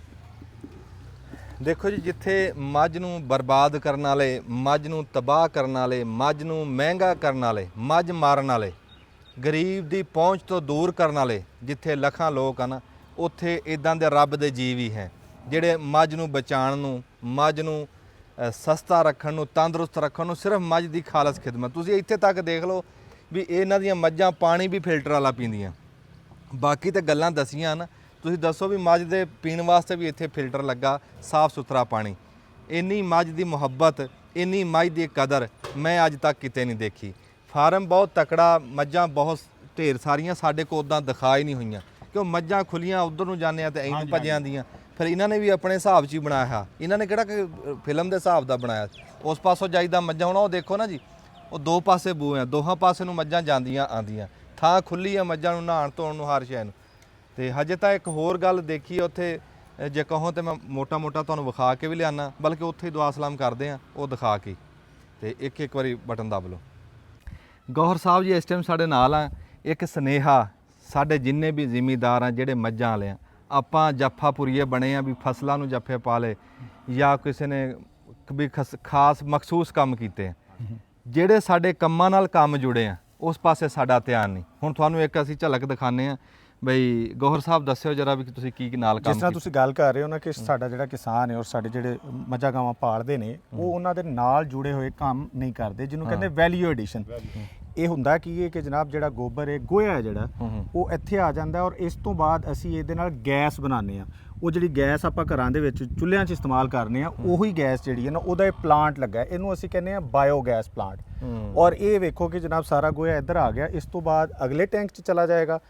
ਦੇਖੋ ਜੀ, ਜਿੱਥੇ ਮੱਝ ਨੂੰ ਬਰਬਾਦ ਕਰਨ ਵਾਲੇ, ਮੱਝ ਨੂੰ ਤਬਾਹ ਕਰਨ ਵਾਲੇ, ਮੱਝ ਨੂੰ ਮਹਿੰਗਾ ਕਰਨ ਵਾਲੇ, ਮੱਝ ਮਾਰਨ ਵਾਲੇ, ਗਰੀਬ ਦੀ ਪਹੁੰਚ ਤੋਂ ਦੂਰ ਕਰਨ ਵਾਲੇ ਜਿੱਥੇ ਲੱਖਾਂ ਲੋਕ ਹਨ, ਉੱਥੇ ਇਦਾਂ ਦੇ ਰੱਬ ਦੇ ਜੀਵ ਹੀ ਹੈ ਜਿਹੜੇ ਮੱਝ ਨੂੰ ਬਚਾਉਣ ਨੂੰ, ਮੱਝ ਨੂੰ ਸਸਤਾ ਰੱਖਣ ਨੂੰ, ਤੰਦਰੁਸਤ ਰੱਖਣ ਨੂੰ, ਸਿਰਫ ਮੱਝ ਦੀ ਖਾਲਸ ਖਿਦਮਤ। ਤੁਸੀਂ ਇੱਥੇ ਤੱਕ ਦੇਖ ਲਓ ਵੀ ਇਹਨਾਂ ਦੀਆਂ ਮੱਝਾਂ ਪਾਣੀ ਵੀ ਫਿਲਟਰ ਵਾਲਾ ਪੀਂਦੀਆਂ। ਬਾਕੀ ਤੇ ਗੱਲਾਂ ਦਸੀਆਂ ਨਾ, ਤੁਸੀਂ ਦੱਸੋ ਵੀ ਮੱਝ ਦੇ ਪੀਣ ਵਾਸਤੇ ਵੀ ਇੱਥੇ ਫਿਲਟਰ ਲੱਗਾ, ਸਾਫ਼ ਸੁਥਰਾ ਪਾਣੀ। ਇੰਨੀ ਮੱਝ ਦੀ ਮੁਹੱਬਤ, ਇੰਨੀ ਮੱਝ ਦੀ ਕਦਰ ਮੈਂ ਅੱਜ ਤੱਕ ਕਿਤੇ ਨਹੀਂ ਦੇਖੀ। ਫਾਰਮ ਬਹੁਤ ਤਕੜਾ, ਮੱਝਾਂ ਬਹੁਤ ਢੇਰ ਸਾਰੀਆਂ ਸਾਡੇ ਕੋਲ ਉੱਦਾਂ ਦਿਖਾ ਹੀ ਨਹੀਂ ਹੋਈਆਂ, ਕਿਉਂ ਮੱਝਾਂ ਖੁੱਲੀਆਂ ਉੱਧਰ ਨੂੰ ਜਾਂਦੇ ਆ ਤੇ ਐਂ ਭੱਜ ਜਾਂਦੀਆਂ। ਫਿਰ ਇਹਨਾਂ ਨੇ ਵੀ ਆਪਣੇ ਹਿਸਾਬ 'ਚ ਹੀ ਬਣਾਇਆ। ਇਹਨਾਂ ਨੇ ਕਿਹੜਾ ਕਿ ਫਿਲਮ ਦੇ ਹਿਸਾਬ ਦਾ ਬਣਾਇਆ। ਉਸ ਪਾਸੋਂ ਜਾਈਦਾ ਮੱਝਾਂ, ਹੁਣ ਉਹ ਦੇਖੋ ਨਾ ਜੀ, ਉਹ ਦੋ ਪਾਸੇ ਬੂਹੇ ਆ, ਦੋਹਾਂ ਪਾਸੇ ਨੂੰ ਮੱਝਾਂ ਜਾਂਦੀਆਂ ਆਉਂਦੀਆਂ, ਥਾਂ ਖੁੱਲੀ ਆ ਮੱਝਾਂ ਨੂੰ ਨਹਾਉਣ ਧੋਣ ਨੂੰ, ਹਰ ਸ਼ੈ ਨੂੰ। ਤੇ ਹਜੇ ਤਾਂ ਇੱਕ ਹੋਰ ਗੱਲ ਦੇਖੀ ਉੱਥੇ, ਜੇ ਕਹੋ ਤੇ ਮੈਂ ਮੋਟਾ ਤੁਹਾਨੂੰ ਵਿਖਾ ਕੇ ਵੀ ਲਿਆਣਾ, ਬਲਕਿ ਉੱਥੇ ਹੀ ਦੁਆ ਸਲਾਮ ਕਰਦੇ ਆ ਉਹ ਦਿਖਾ ਕੇ। ਤੇ ਇੱਕ ਵਾਰੀ ਬਟਨ ਦਬ ਲਓ। ਗੌਹਰ ਸਾਹਿਬ ਜੀ ਇਸ ਟਾਈਮ ਸਾਡੇ ਨਾਲ ਆ। ਇੱਕ ਸੁਨੇਹਾ ਸਾਡੇ ਜਿੰਨੇ ਵੀ ਜ਼ਿਮੀਂਦਾਰ ਆ, ਜਿਹੜੇ ਮੱਝਾਂ ਵਾਲੇ ਆ, ਆਪਾਂ ਜੱਫਾਪੁਰੀਏ ਬਣੇ ਆ ਵੀ ਫਸਲਾਂ ਨੂੰ ਜੱਫੇ ਪਾ ਲਏ ਜਾਂ ਕਿਸੇ ਨੇ ਵੀ ਖਾਸ ਮਖਸੂਸ ਕੰਮ ਕੀਤੇ ਆ, ਜਿਹੜੇ ਸਾਡੇ ਕੰਮਾਂ ਨਾਲ ਕੰਮ ਜੁੜੇ ਆ, ਉਸ ਪਾਸੇ ਸਾਡਾ ਧਿਆਨ ਨਹੀਂ। ਹੁਣ ਤੁਹਾਨੂੰ ਇੱਕ ਅਸੀਂ ਝਲਕ ਦਿਖਾਉਂਦੇ ਆ ਬਈ। ਗੌਹਰ ਸਾਹਿਬ ਦੱਸਿਓ ਜਰਾ ਵੀ ਤੁਸੀਂ ਕੀ ਨਾਲ ਕੰਮ ਜਿਸ ਤਰ੍ਹਾਂ ਤੁਸੀਂ ਗੱਲ ਕਰ ਰਹੇ ਹੋ ਨਾ ਕਿ ਸਾਡਾ ਜਿਹੜਾ ਕਿਸਾਨ ਹੈ ਔਰ ਸਾਡੇ ਜਿਹੜੇ ਮੱਝਾਂ ਗਾਵਾਂ ਪਾਲਦੇ ਨੇ, ਉਹ ਉਹਨਾਂ ਦੇ ਨਾਲ ਜੁੜੇ ਹੋਏ ਕੰਮ ਨਹੀਂ ਕਰਦੇ, ਜਿਹਨੂੰ ਕਹਿੰਦੇ ਵੈਲਿਊ ਐਡੀਸ਼ਨ। ਇਹ ਹੁੰਦਾ ਕੀ ਹੈ ਕਿ ਜਨਾਬ ਜਿਹੜਾ ਗੋਬਰ ਹੈ, ਗੋਇਆ ਹੈ ਜਿਹੜਾ, ਉਹ ਇੱਥੇ ਆ ਜਾਂਦਾ ਔਰ ਇਸ ਤੋਂ ਬਾਅਦ ਅਸੀਂ ਇਹਦੇ ਨਾਲ ਗੈਸ ਬਣਾਉਂਦੇ ਆ। ਉਹ ਜਿਹੜੀ ਗੈਸ ਆਪਾਂ ਘਰਾਂ ਦੇ ਵਿੱਚ ਚੁੱਲ੍ਹਿਆਂ 'ਚ ਇਸਤੇਮਾਲ ਕਰਨੇ ਆ, ਉਹੀ ਗੈਸ ਜਿਹੜੀ ਹੈ ਨਾ, ਉਹਦਾ ਇਹ ਪਲਾਂਟ ਲੱਗਾ, ਇਹਨੂੰ ਅਸੀਂ ਕਹਿੰਦੇ ਆ ਬਾਇਓਗੈਸ ਪਲਾਂਟ। ਔਰ ਇਹ ਵੇਖੋ ਕਿ ਜਨਾਬ ਸਾਰਾ ਗੋਇਆ ਇੱਧਰ ਆ ਗਿਆ। ਇਸ ਤੋਂ ਬਾਅਦ ਅਗਲੇ ਟੈਂਕ 'ਚ ਚਲਾ ਜਾਏਗਾ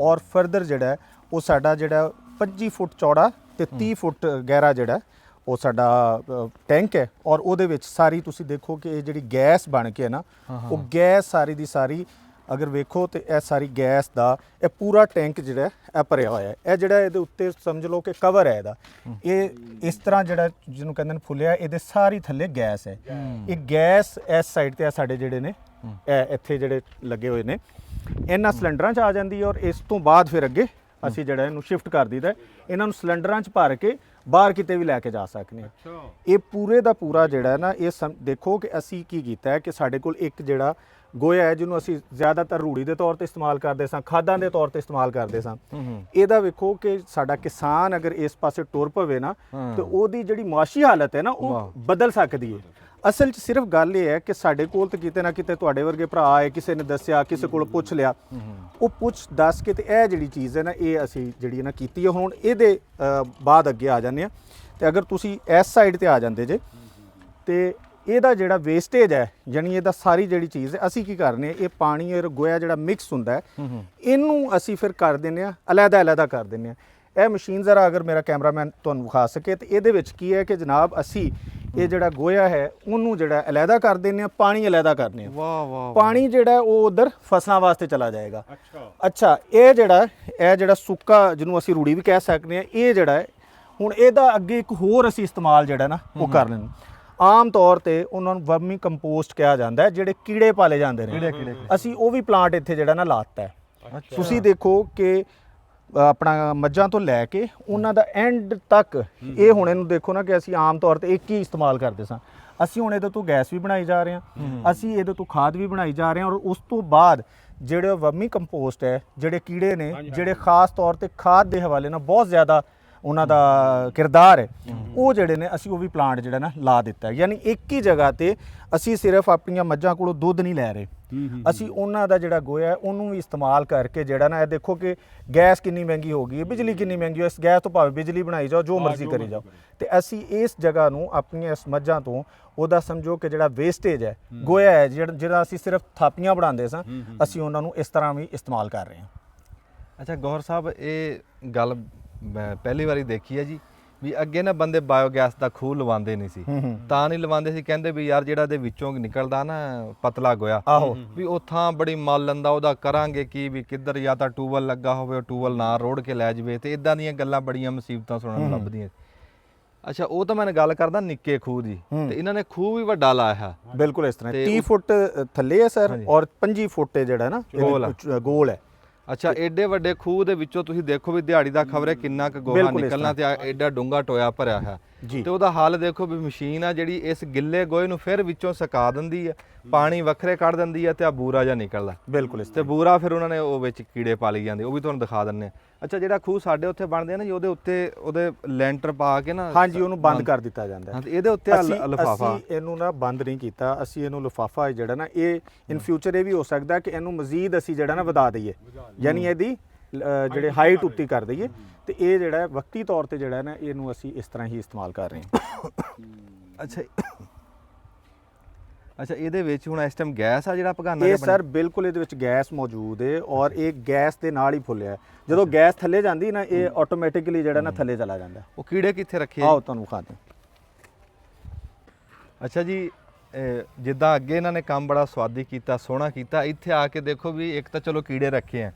ਔਰ ਫਰਦਰ ਜਿਹੜਾ ਉਹ ਸਾਡਾ ਜਿਹੜਾ 25 ਫੁੱਟ ਚੌੜਾ ਤੇ 30 ਫੁੱਟ ਗਹਿਰਾ ਜਿਹੜਾ ਉਹ ਸਾਡਾ ਟੈਂਕ ਹੈ। ਔਰ ਉਹਦੇ ਵਿੱਚ ਸਾਰੀ ਤੁਸੀਂ ਦੇਖੋ ਕਿ ਇਹ ਜਿਹੜੀ ਗੈਸ ਬਣ ਕੇ ਹੈ ਨਾ, ਉਹ ਗੈਸ ਸਾਰੀ ਦੀ ਸਾਰੀ ਅਗਰ ਵੇਖੋ ਤੇ ਇਹ ਸਾਰੀ ਗੈਸ ਦਾ ਇਹ ਪੂਰਾ ਟੈਂਕ ਜਿਹੜਾ ਇਹ ਭਰਿਆ ਹੋਇਆ ਹੈ। ਇਹ ਜਿਹੜਾ ਇਹਦੇ ਉੱਤੇ ਸਮਝ ਲਓ ਕਿ ਕਵਰ ਹੈ ਇਹਦਾ, ਇਹ ਇਸ ਤਰ੍ਹਾਂ ਜਿਹੜਾ ਜਿਹਨੂੰ ਕਹਿੰਦੇ ਨੇ ਫੁੱਲਿਆ, ਇਹਦੇ ਸਾਰੀ ਥੱਲੇ ਗੈਸ ਹੈ। ਇਹ ਗੈਸ ਇਸ ਸਾਈਡ ਤੇ ਸਾਡੇ ਜਿਹੜੇ ਨੇ ਇਹ ਇੱਥੇ ਜਿਹੜੇ ਲੱਗੇ ਹੋਏ ਨੇ, ਇਹਨਾਂ ਸਿਲੰਡਰਾਂ 'ਚ ਆ ਜਾਂਦੀ ਹੈ। ਔਰ ਇਸ ਤੋਂ ਬਾਅਦ ਫਿਰ ਅੱਗੇ ਅਸੀਂ ਜਿਹੜਾ ਇਹਨੂੰ ਸ਼ਿਫਟ ਕਰ ਦਈਦਾ, ਇਹਨਾਂ ਨੂੰ ਸਿਲੰਡਰਾਂ 'ਚ ਭਰ ਕੇ ਬਾਹਰ ਕਿਤੇ ਵੀ ਲੈ ਕੇ ਜਾ ਸਕਦੇ ਹਾਂ। ਇਹ ਪੂਰੇ ਦਾ ਪੂਰਾ ਜਿਹੜਾ ਨਾ, ਇਹ ਦੇਖੋ ਕਿ ਅਸੀਂ ਕੀ ਕੀਤਾ ਹੈ ਕਿ ਸਾਡੇ ਕੋਲ ਇੱਕ ਜਿਹੜਾ ਗੋਇਆ ਹੈ ਜਿਹਨੂੰ ਅਸੀਂ ਜ਼ਿਆਦਾਤਰ ਰੂੜੀ ਦੇ ਤੌਰ ਤੇ ਇਸਤੇਮਾਲ ਕਰਦੇ ਸਾਂ, ਖਾਦਾਂ ਦੇ ਤੌਰ ਤੇ ਇਸਤੇਮਾਲ ਕਰਦੇ ਸਾਂ। ਇਹਦਾ ਵੇਖੋ ਕਿ ਸਾਡਾ ਕਿਸਾਨ ਅਗਰ ਇਸ ਪਾਸੇ ਟੁਰ ਪਵੇ ਨਾ, ਤੇ ਉਹਦੀ ਜਿਹੜੀ ਮਾਸ਼ੀ ਹਾਲਤ ਹੈ ਨਾ, ਉਹ ਬਦਲ ਸਕਦੀ ਹੈ। ਅਸਲ 'ਚ ਸਿਰਫ ਗੱਲ ਇਹ ਹੈ ਕਿ ਸਾਡੇ ਕੋਲ ਤੇ ਕਿਤੇ ਨਾ ਕਿਤੇ ਤੁਹਾਡੇ ਵਰਗੇ ਭਰਾ ਆਏ, ਕਿਸੇ ਨੇ ਦੱਸਿਆ, ਕਿਸੇ ਕੋਲ ਪੁੱਛ ਲਿਆ, ਉਹ ਪੁੱਛ ਦੱਸ ਕੇ ਤੇ ਇਹ ਜਿਹੜੀ ਚੀਜ਼ ਹੈ ਨਾ, ਇਹ ਅਸੀਂ ਜਿਹੜੀ ਨਾ ਕੀਤੀ ਹੈ। ਹੁਣ ਇਹਦੇ ਬਾਅਦ ਅੱਗੇ ਆ ਜਾਂਦੇ ਆ, ਤੇ ਅਗਰ ਤੁਸੀਂ ਇਸ ਸਾਈਡ ਤੇ ਆ ਜਾਂਦੇ ਜੇ ਤੇ ਇਹਦਾ ਜਿਹੜਾ ਵੇਸਟੇਜ ਹੈ, ਯਾਨੀ ਇਹਦਾ ਸਾਰੀ ਜਿਹੜੀ ਚੀਜ਼ ਹੈ, ਅਸੀਂ ਕੀ ਕਰਨੇ, ਇਹ ਪਾਣੀ ਔਰ ਗੋਇਆ ਜਿਹੜਾ ਮਿਕਸ ਹੁੰਦਾ ਹੈ, ਇਹਨੂੰ ਅਸੀਂ ਫਿਰ ਕਰ ਦਿੰਦੇ ਆ ਅਲੱਗ-ਅਲੱਗ ਕਰ ਦਿੰਦੇ ਆ। ਇਹ ਮਸ਼ੀਨ ਜ਼ਰਾ ਅਗਰ ਮੇਰਾ ਕੈਮਰਾਮੈਨ ਤੁਹਾਨੂੰ ਵਿਖਾ ਸਕੇ, ਤੇ ਇਹਦੇ ਵਿੱਚ ਕੀ ਹੈ ਕਿ ਜਨਾਬ ਅਸੀਂ ਇਹ ਜਿਹੜਾ ਗੋਇਆ ਹੈ ਉਹਨੂੰ ਜਿਹੜਾ ਅਲੱਗਾ ਕਰ ਦਿੰਦੇ ਆ, ਪਾਣੀ ਅਲੱਗਾ ਕਰਨੇ ਆ। ਵਾਹ ਵਾਹ। ਪਾਣੀ ਜਿਹੜਾ ਉਹ ਉਧਰ ਫਸਲਾਂ ਵਾਸਤੇ ਚਲਾ ਜਾਏਗਾ। ਅੱਛਾ, ਇਹ ਜਿਹੜਾ ਸੁੱਕਾ ਜਿਹਨੂੰ ਅਸੀਂ ਰੂੜੀ ਵੀ ਕਹਿ ਸਕਦੇ ਆ, ਇਹ ਜਿਹੜਾ ਹੈ ਹੁਣ ਇਹਦਾ ਅੱਗੇ ਇੱਕ ਹੋਰ ਅਸੀਂ ਇਸਤੇਮਾਲ ਜਿਹੜਾ ਨਾ ਉਹ ਕਰ ਲੈਂਦੇ। ਆਮ ਤੌਰ ਤੇ ਉਹਨਾਂ ਨੂੰ ਵਰਮੀ ਕੰਪੋਸਟ ਕਿਹਾ ਜਾਂਦਾ ਹੈ, ਜਿਹੜੇ ਕੀੜੇ ਪਾਲੇ ਜਾਂਦੇ ਨੇ। ਅਸੀਂ ਉਹ ਵੀ ਪਲਾਂਟ ਇੱਥੇ ਜਿਹੜਾ ਨਾ ਲਾਤਾ ਹੈ। ਤੁਸੀਂ ਦੇਖੋ ਕਿ ਆਪਣਾ ਮੱਝਾਂ ਤੋਂ ਲੈ ਕੇ ਉਹਨਾਂ ਦਾ ਐਂਡ ਤੱਕ, ਇਹ ਹੁਣ ਇਹਨੂੰ ਦੇਖੋ ਨਾ ਕਿ ਅਸੀਂ ਆਮ ਤੌਰ ਤੇ ਇੱਕ ਹੀ ਇਸਤੇਮਾਲ ਕਰਦੇ ਸਾਂ, ਅਸੀਂ ਹੁਣ ਇਹਦੇ ਤੋਂ ਗੈਸ ਵੀ ਬਣਾਈ ਜਾ ਰਹੇ ਹਾਂ, ਅਸੀਂ ਇਹਦੇ ਤੋਂ ਖਾਦ ਵੀ ਬਣਾਈ ਜਾ ਰਹੇ ਹਾਂ। ਔਰ ਉਸ ਤੋਂ ਬਾਅਦ ਜਿਹੜੇ ਵਰਮੀ ਕੰਪੋਸਟ ਹੈ, ਜਿਹੜੇ ਕੀੜੇ ਨੇ, ਜਿਹੜੇ ਖਾਸ ਤੌਰ ਤੇ ਖਾਦ ਦੇ ਹਵਾਲੇ ਨਾਲ ਬਹੁਤ ਜ਼ਿਆਦਾ ਉਹਨਾਂ ਦਾ ਕਿਰਦਾਰ ਹੈ, ਉਹ ਜਿਹੜੇ ਨੇ ਅਸੀਂ ਉਹ ਵੀ ਪਲਾਂਟ ਜਿਹੜਾ ਨਾ ਲਾ ਦਿੱਤਾ ਹੈ। ਯਾਨੀ ਇੱਕ ਹੀ ਜਗ੍ਹਾ ਤੇ ਅਸੀਂ ਸਿਰਫ ਆਪਣੀਆਂ ਮੱਝਾਂ ਕੋਲੋਂ ਦੁੱਧ ਨਹੀਂ ਲੈ ਰਹੇ, ਅਸੀਂ ਉਹਨਾਂ ਦਾ ਜਿਹੜਾ ਗੋਇਆ ਹੈ ਉਹਨੂੰ ਵੀ ਇਸਤੇਮਾਲ ਕਰਕੇ ਜਿਹੜਾ ਨਾ, ਇਹ ਦੇਖੋ ਕਿ ਗੈਸ ਕਿੰਨੀ ਮਹਿੰਗੀ ਹੋ ਗਈ ਹੈ, ਬਿਜਲੀ ਕਿੰਨੀ ਮਹਿੰਗੀ ਹੈ, ਇਸ ਗੈਸ ਤੋਂ ਭਾਵੇਂ ਬਿਜਲੀ ਬਣਾਈ ਜਾਓ, ਜੋ ਮਰਜ਼ੀ ਕਰੀ ਜਾਓ, ਤੇ ਅਸੀਂ ਇਸ ਜਗ੍ਹਾ ਨੂੰ ਆਪਣੀਆਂ ਇਸ ਮੱਝਾਂ ਤੋਂ ਉਹਦਾ ਸਮਝੋ ਕਿ ਜਿਹੜਾ ਵੇਸਟੇਜ ਹੈ, ਗੋਇਆ ਹੈ, ਜਿਹੜਾ ਅਸੀਂ ਸਿਰਫ ਥਾਪੀਆਂ ਬਣਾਉਂਦੇ ਸਾਂ, ਅਸੀਂ ਉਹਨਾਂ ਨੂੰ ਇਸ ਤਰ੍ਹਾਂ ਵੀ ਇਸਤੇਮਾਲ ਕਰ ਰਹੇ ਹਾਂ। ਅੱਛਾ ਗੌਹਰ ਸਾਹਿਬ, ਇਹ ਗੱਲ ਮੈਂ ਪਹਿਲੀ ਵਾਰੀ ਦੇਖੀ ਹੈ ਜੀ ਵੀ ਅੱਗੇ ਨਾ ਬੰਦੇ ਬਾਇਓਗੈਸ ਦਾ ਖੂਹ ਲਵਾਉਂਦੇ ਨਹੀਂ ਸੀ। ਤਾਂ ਨਹੀਂ ਲਵਾਉਂਦੇ ਸੀ, ਕਹਿੰਦੇ ਵੀ ਯਾਰ ਜਿਹੜਾ ਦੇ ਵਿੱਚੋਂ ਨਿਕਲਦਾ ਨਾ ਪਤਲਾ ਗੋਇਆ, ਵੀ ਉਹ ਥਾਂ ਬੜੀ ਮਲ ਲੈਂਦਾ, ਉਹਦਾ ਕਰਾਂਗੇ ਕੀ, ਵੀ ਕਿੱਧਰ ਜਾਂ ਤਾਂ ਟੂਬਲ ਲੱਗਾ ਹੋਵੇ, ਉਹ ਟੂਬਲ ਨਾ ਰੋੜ ਕੇ ਲੈ ਜਾਵੇ, ਤੇ ਇਦਾਂ ਦੀਆਂ ਗੱਲਾਂ ਬੜੀਆਂ ਮੁਸੀਬਤਾਂ ਸੁਣਨ ਨੂੰ ਲੱਭਦੀਆਂ। ਅੱਛਾ, ਉਹ ਤਾਂ ਮੈਂ ਗੱਲ ਕਰਦਾ ਨਿੱਕੇ ਖੂਹ ਦੀ, ਤੇ ਇਹਨਾਂ ਨੇ ਖੂਹ ਵੀ ਵੱਡਾ ਲਾਇਆ ਹੈ। ਬਿਲਕੁਲ ਇਸ ਤਰ੍ਹਾਂ 30 ਫੁੱਟ ਥੱਲੇ ਹੈ ਸਰ, ਔਰ 25 ਫੁੱਟ ਜਿਹੜਾ ਨਾ ਗੋਲ ਹੈ। ਅੱਛਾ, ਏਡੇ ਵੱਡੇ ਖੂਹ ਦੇ ਵਿੱਚੋਂ ਤੁਸੀਂ ਦੇਖੋ ਵੀ ਦਿਹਾੜੀ ਦਾ ਖਬਰੇ ਕਿੰਨਾ ਕੁ ਗੋਹਾ ਨਿਕਲਣਾ, ਤੇ ਐਡਾ ਡੂੰਘਾ ਟੋਇਆ ਭਰਿਆ ਹੈ। ਜੀ। ਤੇ ਉਹਦਾ ਹੱਲ ਦੇਖੋ ਵੀ ਮਸ਼ੀਨ ਆ ਜਿਹੜੀ ਇਸ ਗਿੱਲੇ ਗੋਹੇ ਨੂੰ ਫਿਰ ਵਿੱਚੋਂ ਸੁਕਾ ਦਿੰਦੀ ਆ, ਪਾਣੀ ਵੱਖਰੇ ਕੱਢ ਦਿੰਦੀ ਆ ਤੇ ਆ ਬੂਰਾ ਜਿਹਾ ਨਿਕਲਦਾ ਬਿਲਕੁਲ ਇਸ ਤੇ ਬੂਰਾ ਫਿਰ ਉਹਨਾਂ ਨੇ ਉਹ ਵਿੱਚ ਕੀੜੇ ਪਾ ਲਈ ਜਾਂਦੇ, ਉਹ ਵੀ ਤੁਹਾਨੂੰ ਦਿਖਾ ਦਿੰਨੇ ਆ। ਅੱਛਾ, ਜਿਹੜਾ ਖੂਹ ਸਾਡੇ ਉੱਥੇ ਬਣਦੇ ਆ ਨਾ ਜੀ, ਉਹਦੇ ਉੱਤੇ ਉਹਦੇ ਲੈਂਟਰ ਪਾ ਕੇ ਨਾ, ਹਾਂਜੀ, ਉਹਨੂੰ ਬੰਦ ਕਰ ਦਿੱਤਾ ਜਾਂਦਾ ਹੈ। ਹਾਂ, ਤੇ ਇਹਦੇ ਉੱਤੇ ਲਿਫਾਫਾ, ਅਸੀਂ ਇਹਨੂੰ ਨਾ ਬੰਦ ਨਹੀਂ ਕੀਤਾ, ਅਸੀਂ ਇਹਨੂੰ ਲਿਫਾਫਾ ਜਿਹੜਾ ਨਾ, ਇਹ ਇਨ ਫਿਊਚਰ ਇਹ ਵੀ ਹੋ ਸਕਦਾ ਕਿ ਇਹਨੂੰ ਮਜ਼ੀਦ ਅਸੀਂ ਜਿਹੜਾ ਨਾ ਵਧਾ ਦਈਏ, ਯਾਨੀ ਇਹਦੀ ਜਿਹੜੇ ਹਾਈਟ ਉੱਤੀ ਕਰ ਦਈਏ, ਤੇ ਇਹ ਜਿਹੜਾ ਵਕਤੀ ਤੌਰ ਤੇ ਜਿਹੜਾ ਨਾ ਇਹਨੂੰ ਅਸੀਂ ਇਸ ਤਰ੍ਹਾਂ ਹੀ ਇਸਤੇਮਾਲ ਕਰ ਰਹੇ ਹਾਂ। ਅੱਛਾ ਅੱਛਾ, ਇਹਦੇ ਵਿੱਚ ਹੁਣ ਇਸ ਟਾਈਮ ਗੈਸ ਆ ਜਿਹੜਾ ਭਗਾਨਾ ਇਹ ਸਰ ਬਿਲਕੁਲ ਇਹਦੇ ਵਿੱਚ ਗੈਸ ਮੌਜੂਦ ਹੈ, ਔਰ ਇਹ ਗੈਸ ਦੇ ਨਾਲ ਹੀ ਫੁੱਲਿਆ ਹੈ। ਜਦੋਂ ਗੈਸ ਥੱਲੇ ਜਾਂਦੀ ਨਾ, ਇਹ ਆਟੋਮੈਟਿਕਲੀ ਜਿਹੜਾ ਨਾ ਥੱਲੇ ਚਲਾ ਜਾਂਦਾ। ਉਹ ਕੀੜੇ ਕਿੱਥੇ ਰੱਖੇ? ਆਓ ਤੁਹਾਨੂੰ ਵਿਖਾਦੇ। ਅੱਛਾ ਜੀ, ਜਿੱਦਾਂ ਅੱਗੇ ਇਹਨਾਂ ਨੇ ਕੰਮ ਬੜਾ ਸਵਾਦੀ ਕੀਤਾ, ਸੋਹਣਾ ਕੀਤਾ, ਇੱਥੇ ਆ ਕੇ ਦੇਖੋ ਵੀ ਇੱਕ ਤਾਂ ਚਲੋ ਕੀੜੇ ਰੱਖੇ ਆ,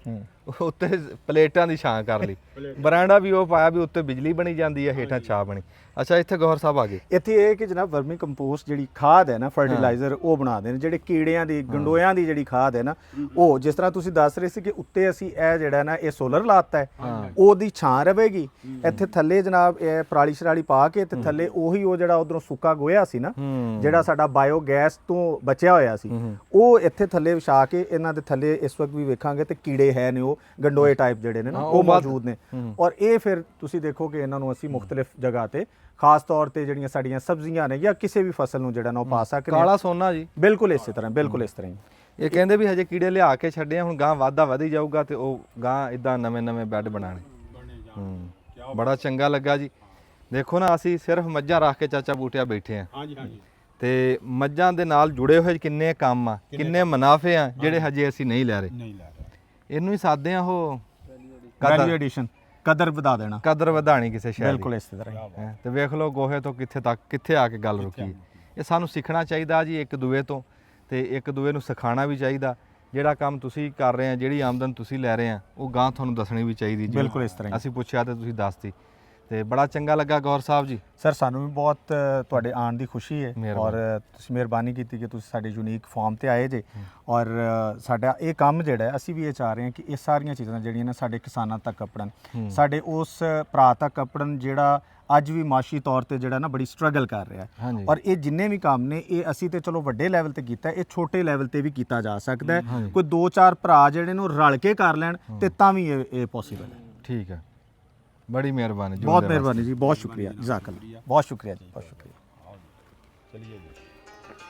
ਉੱਤੇ ਪਲੇਟਾਂ ਦੀ ਛਾਂ ਕਰ ਲਈ, ਬਰਾਂਡਾ ਵੀ ਉਹ ਪਾਇਆ ਵੀ ਉੱਤੇ ਬਿਜਲੀ ਬਣੀ ਜਾਂਦੀ ਹੈ, ਹੇਠਾਂ ਛਾਂ ਬਣੀ। ਅੱਛਾ, ਇੱਥੇ ਗੌਹਰ ਸਾਹਿਬ ਆ ਗਏ। ਇੱਥੇ ਇਹ ਕਿ ਜਨਾਬ ਵਰਮੀ ਕੰਪੋਸਟ ਜਿਹੜੀ ਖਾਦ ਹੈ ਨਾ, ਫਰਟੀਲਾਈਜ਼ਰ, ਉਹ ਬਣਾਉਂਦੇ ਨੇ, ਜਿਹੜੇ ਕੀੜਿਆਂ ਦੀ ਗੰਡੋਇਆਂ ਦੀ ਜਿਹੜੀ ਖਾਦ ਹੈ ਨਾ, ਉਹ ਜਿਸ ਤਰ੍ਹਾਂ ਤੁਸੀਂ ਦੱਸ ਰਹੇ ਸੀ ਕਿ ਉੱਤੇ ਅਸੀਂ ਇਹ ਜਿਹੜਾ ਨਾ ਇਹ ਸੋਲਰ ਲਾਤਾ ਹੈ, ਉਹਦੀ ਛਾਂ ਰਵੇਗੀ। ਇੱਥੇ ਥੱਲੇ ਜਨਾਬ ਇਹ ਪਰਾਲੀ ਸ਼ਰਾਲੀ ਪਾ ਕੇ ਤੇ ਥੱਲੇ ਉਹੀ ਉਹ ਜਿਹੜਾ ਉਧਰੋਂ ਸੁੱਕਾ ਗੋਇਆ ਸੀ ਨਾ, ਜਿਹੜਾ ਸਾਡਾ ਬਾਇਓ ਗੈਸ ਤੋਂ ਬਚਿਆ ਹੋਇਆ ਸੀ, ਉਹ ਇੱਥੇ ਥੱਲੇ ਵਿਛਾ ਕੇ ਇਹਨਾਂ ਦੇ ਥੱਲੇ ਇਸ ਵਕਤ ਵੀ ਵੇਖਾਂਗੇ ਤੇ ਕੀੜੇ ਹੈ ਨੇ, ਉਹ ਗੰਡੋਏ ਟਾਈਪ ਜਿਹੜੇ ਨੇ ਨਾ, ਉਹ ਮੌਜੂਦ ਨੇ। ਔਰ ਇਹ ਫਿਰ ਤੁਸੀਂ ਦੇਖੋ ਕਿ ਇਹਨਾਂ ਨੂੰ ਅਸੀਂ ਮੁਖਤਲਿਫ ਜਗ੍ਹਾ ਤੇ, ਖਾਸ ਤੌਰ ਤੇ ਜਿਹੜੀਆਂ ਸਾਡੀਆਂ ਸਬਜ਼ੀਆਂ ਨੇ ਜਾਂ ਕਿਸੇ ਵੀ ਫਸਲ ਨੂੰ ਜਿਹੜਾ ਨਾ ਉਹ ਪਾ ਸਕਦੇ ਹਾਂ। ਕਾਲਾ ਸੋਨਾ ਜੀ, ਬਿਲਕੁਲ ਇਸੇ ਤਰ੍ਹਾਂ, ਬਿਲਕੁਲ ਇਸ ਤਰ੍ਹਾਂ ਹੀ। ਇਹ ਕਹਿੰਦੇ ਵੀ ਹਜੇ ਕੀੜੇ ਲਿਆ ਕੇ ਛੱਡੇ ਆ, ਹੁਣ ਗਾਂ ਵਾਧਾ ਵਧੀ ਜਾਊਗਾ ਤੇ ਉਹ ਗਾਂ ਇਦਾਂ ਨਵੇਂ ਬੈੱਡ ਬਣਾਣੇ। ਬੜਾ ਚੰਗਾ ਲੱਗਾ ਜੀ। ਦੇਖੋ ਨਾ, ਅਸੀਂ ਸਿਰਫ ਮੱਝਾਂ ਰੱਖ ਕੇ ਚਾਚਾ ਬੂਟਿਆ ਬੈਠੇ ਆ, ਹਾਂਜੀ ਹਾਂਜੀ, ਤੇ ਮੱਝਾਂ ਦੇ ਨਾਲ ਜੁੜੇ ਹੋਏ ਕਿੰਨੇ ਕੰਮ ਆ, ਕਿੰਨੇ ਮੁਨਾਫੇ ਆ ਜਿਹੜੇ ਹਜੇ ਅਸੀਂ ਨਹੀਂ ਲੈ ਰਹੇ। ਨਹੀਂ ਲੈ ਰਿਹਾ। ਇਹਨੂੰ ਹੀ ਸਾਦੇ ਆ ਉਹ ਵੈਲਿਊ ਐਡੀਸ਼ਨ, ਕਦਰ ਵਧਾ ਦੇਣਾ, ਕਦਰ ਵਧਾਣੀ ਕਿਸੇ ਸ਼ੈ ਦੀ। ਬਿਲਕੁਲ ਇਸੇ ਤਰ੍ਹਾਂ ਹੀ। ਹੈਂ, ਤੇ ਵੇਖ ਲਓ ਗੋਹੇ ਤੋਂ ਕਿੱਥੇ ਆ ਕੇ ਗੱਲ ਰੁਕੀ ਹੈ। ਇਹ ਸਾਨੂੰ ਸਿੱਖਣਾ ਚਾਹੀਦਾ ਜੀ ਇੱਕ ਦੂਏ ਤੋਂ, ਤੇ ਇੱਕ ਦੂਏ ਨੂੰ ਸਿਖਾਉਣਾ ਵੀ ਚਾਹੀਦਾ। ਜਿਹੜਾ ਕੰਮ ਤੁਸੀਂ ਕਰ ਰਹੇ ਆ, ਜਿਹੜੀ ਆਮਦਨ ਤੁਸੀਂ ਲੈ ਰਹੇ ਆ, ਉਹ ਗਾਂ ਤੁਹਾਨੂੰ ਦੱਸਣੀ ਵੀ ਚਾਹੀਦੀ ਜੀ। ਬਿਲਕੁਲ ਇਸ ਤਰ੍ਹਾਂ ਹੀ। ਅਸੀਂ ਪੁੱਛਿਆ ਤੇ ਤੁਸੀਂ ਦੱਸਤੀ, ਤੇ ਬੜਾ ਚੰਗਾ ਲੱਗਾ ਗੌਰ ਸਾਹਿਬ ਜੀ। ਸਰ ਸਾਨੂੰ ਵੀ ਬਹੁਤ ਤੁਹਾਡੇ ਆਉਣ ਦੀ ਖੁਸ਼ੀ ਹੈ, ਮਿਹਰਬਾਨੀ। ਔਰ ਤੁਸੀਂ ਮਿਹਰਬਾਨੀ ਕੀਤੀ ਕਿ ਤੁਸੀਂ ਸਾਡੇ ਯੂਨੀਕ ਫਾਰਮ ਤੇ ਆਏ ਜੇ, ਔਰ ਸਾਡਾ ਇਹ ਕੰਮ ਜਿਹੜਾ ਹੈ, ਅਸੀਂ ਵੀ ਇਹ ਚਾਹ ਰਹੇ ਹਾਂ ਕਿ ਇਹ ਸਾਰੀਆਂ ਚੀਜ਼ਾਂ ਜਿਹੜੀਆਂ ਨੇ ਸਾਡੇ ਕਿਸਾਨਾਂ ਤੱਕ ਆਪੜਨ, ਸਾਡੇ ਉਸ ਭਰਾ ਤੱਕ ਆਪੜਨ ਜਿਹੜਾ ਅੱਜ ਵੀ ਮਾਸ਼ੀ ਤੌਰ ਤੇ ਜਿਹੜਾ ਨਾ ਬੜੀ ਸਟਰਗਲ ਕਰ ਰਿਹਾ ਹੈ। ਔਰ ਇਹ ਜਿੰਨੇ ਵੀ ਕੰਮ ਨੇ, ਇਹ ਅਸੀਂ ਤੇ ਚਲੋ ਵੱਡੇ ਲੈਵਲ ਤੇ ਕੀਤਾ, ਇਹ ਛੋਟੇ ਲੈਵਲ ਤੇ ਵੀ ਕੀਤਾ ਜਾ ਸਕਦਾ ਹੈ। ਕੋਈ 2-4 ਭਰਾ ਜਿਹੜੇ ਨੂੰ ਰਲ ਕੇ ਕਰ ਲੈਣ ਤੇ ਤਾਂ ਵੀ ਇਹ ਪੋਸੀਬਲ ਹੈ। ਠੀਕ ਹੈ, ਬੜੀ ਮਿਹਰਬਾਨੀ ਜੀ। ਬਹੁਤ ਮਿਹਰਬਾਨੀ ਜੀ, ਬਹੁਤ ਸ਼ੁਕਰੀਆ, ਜਜ਼ਾਕ ਅੱਲਾਹ, ਬਹੁਤ ਸ਼ੁਕਰੀਆ ਜੀ, ਬਹੁਤ ਸ਼ੁਕਰੀਆ। ਚਲਿਏ ਜੀ।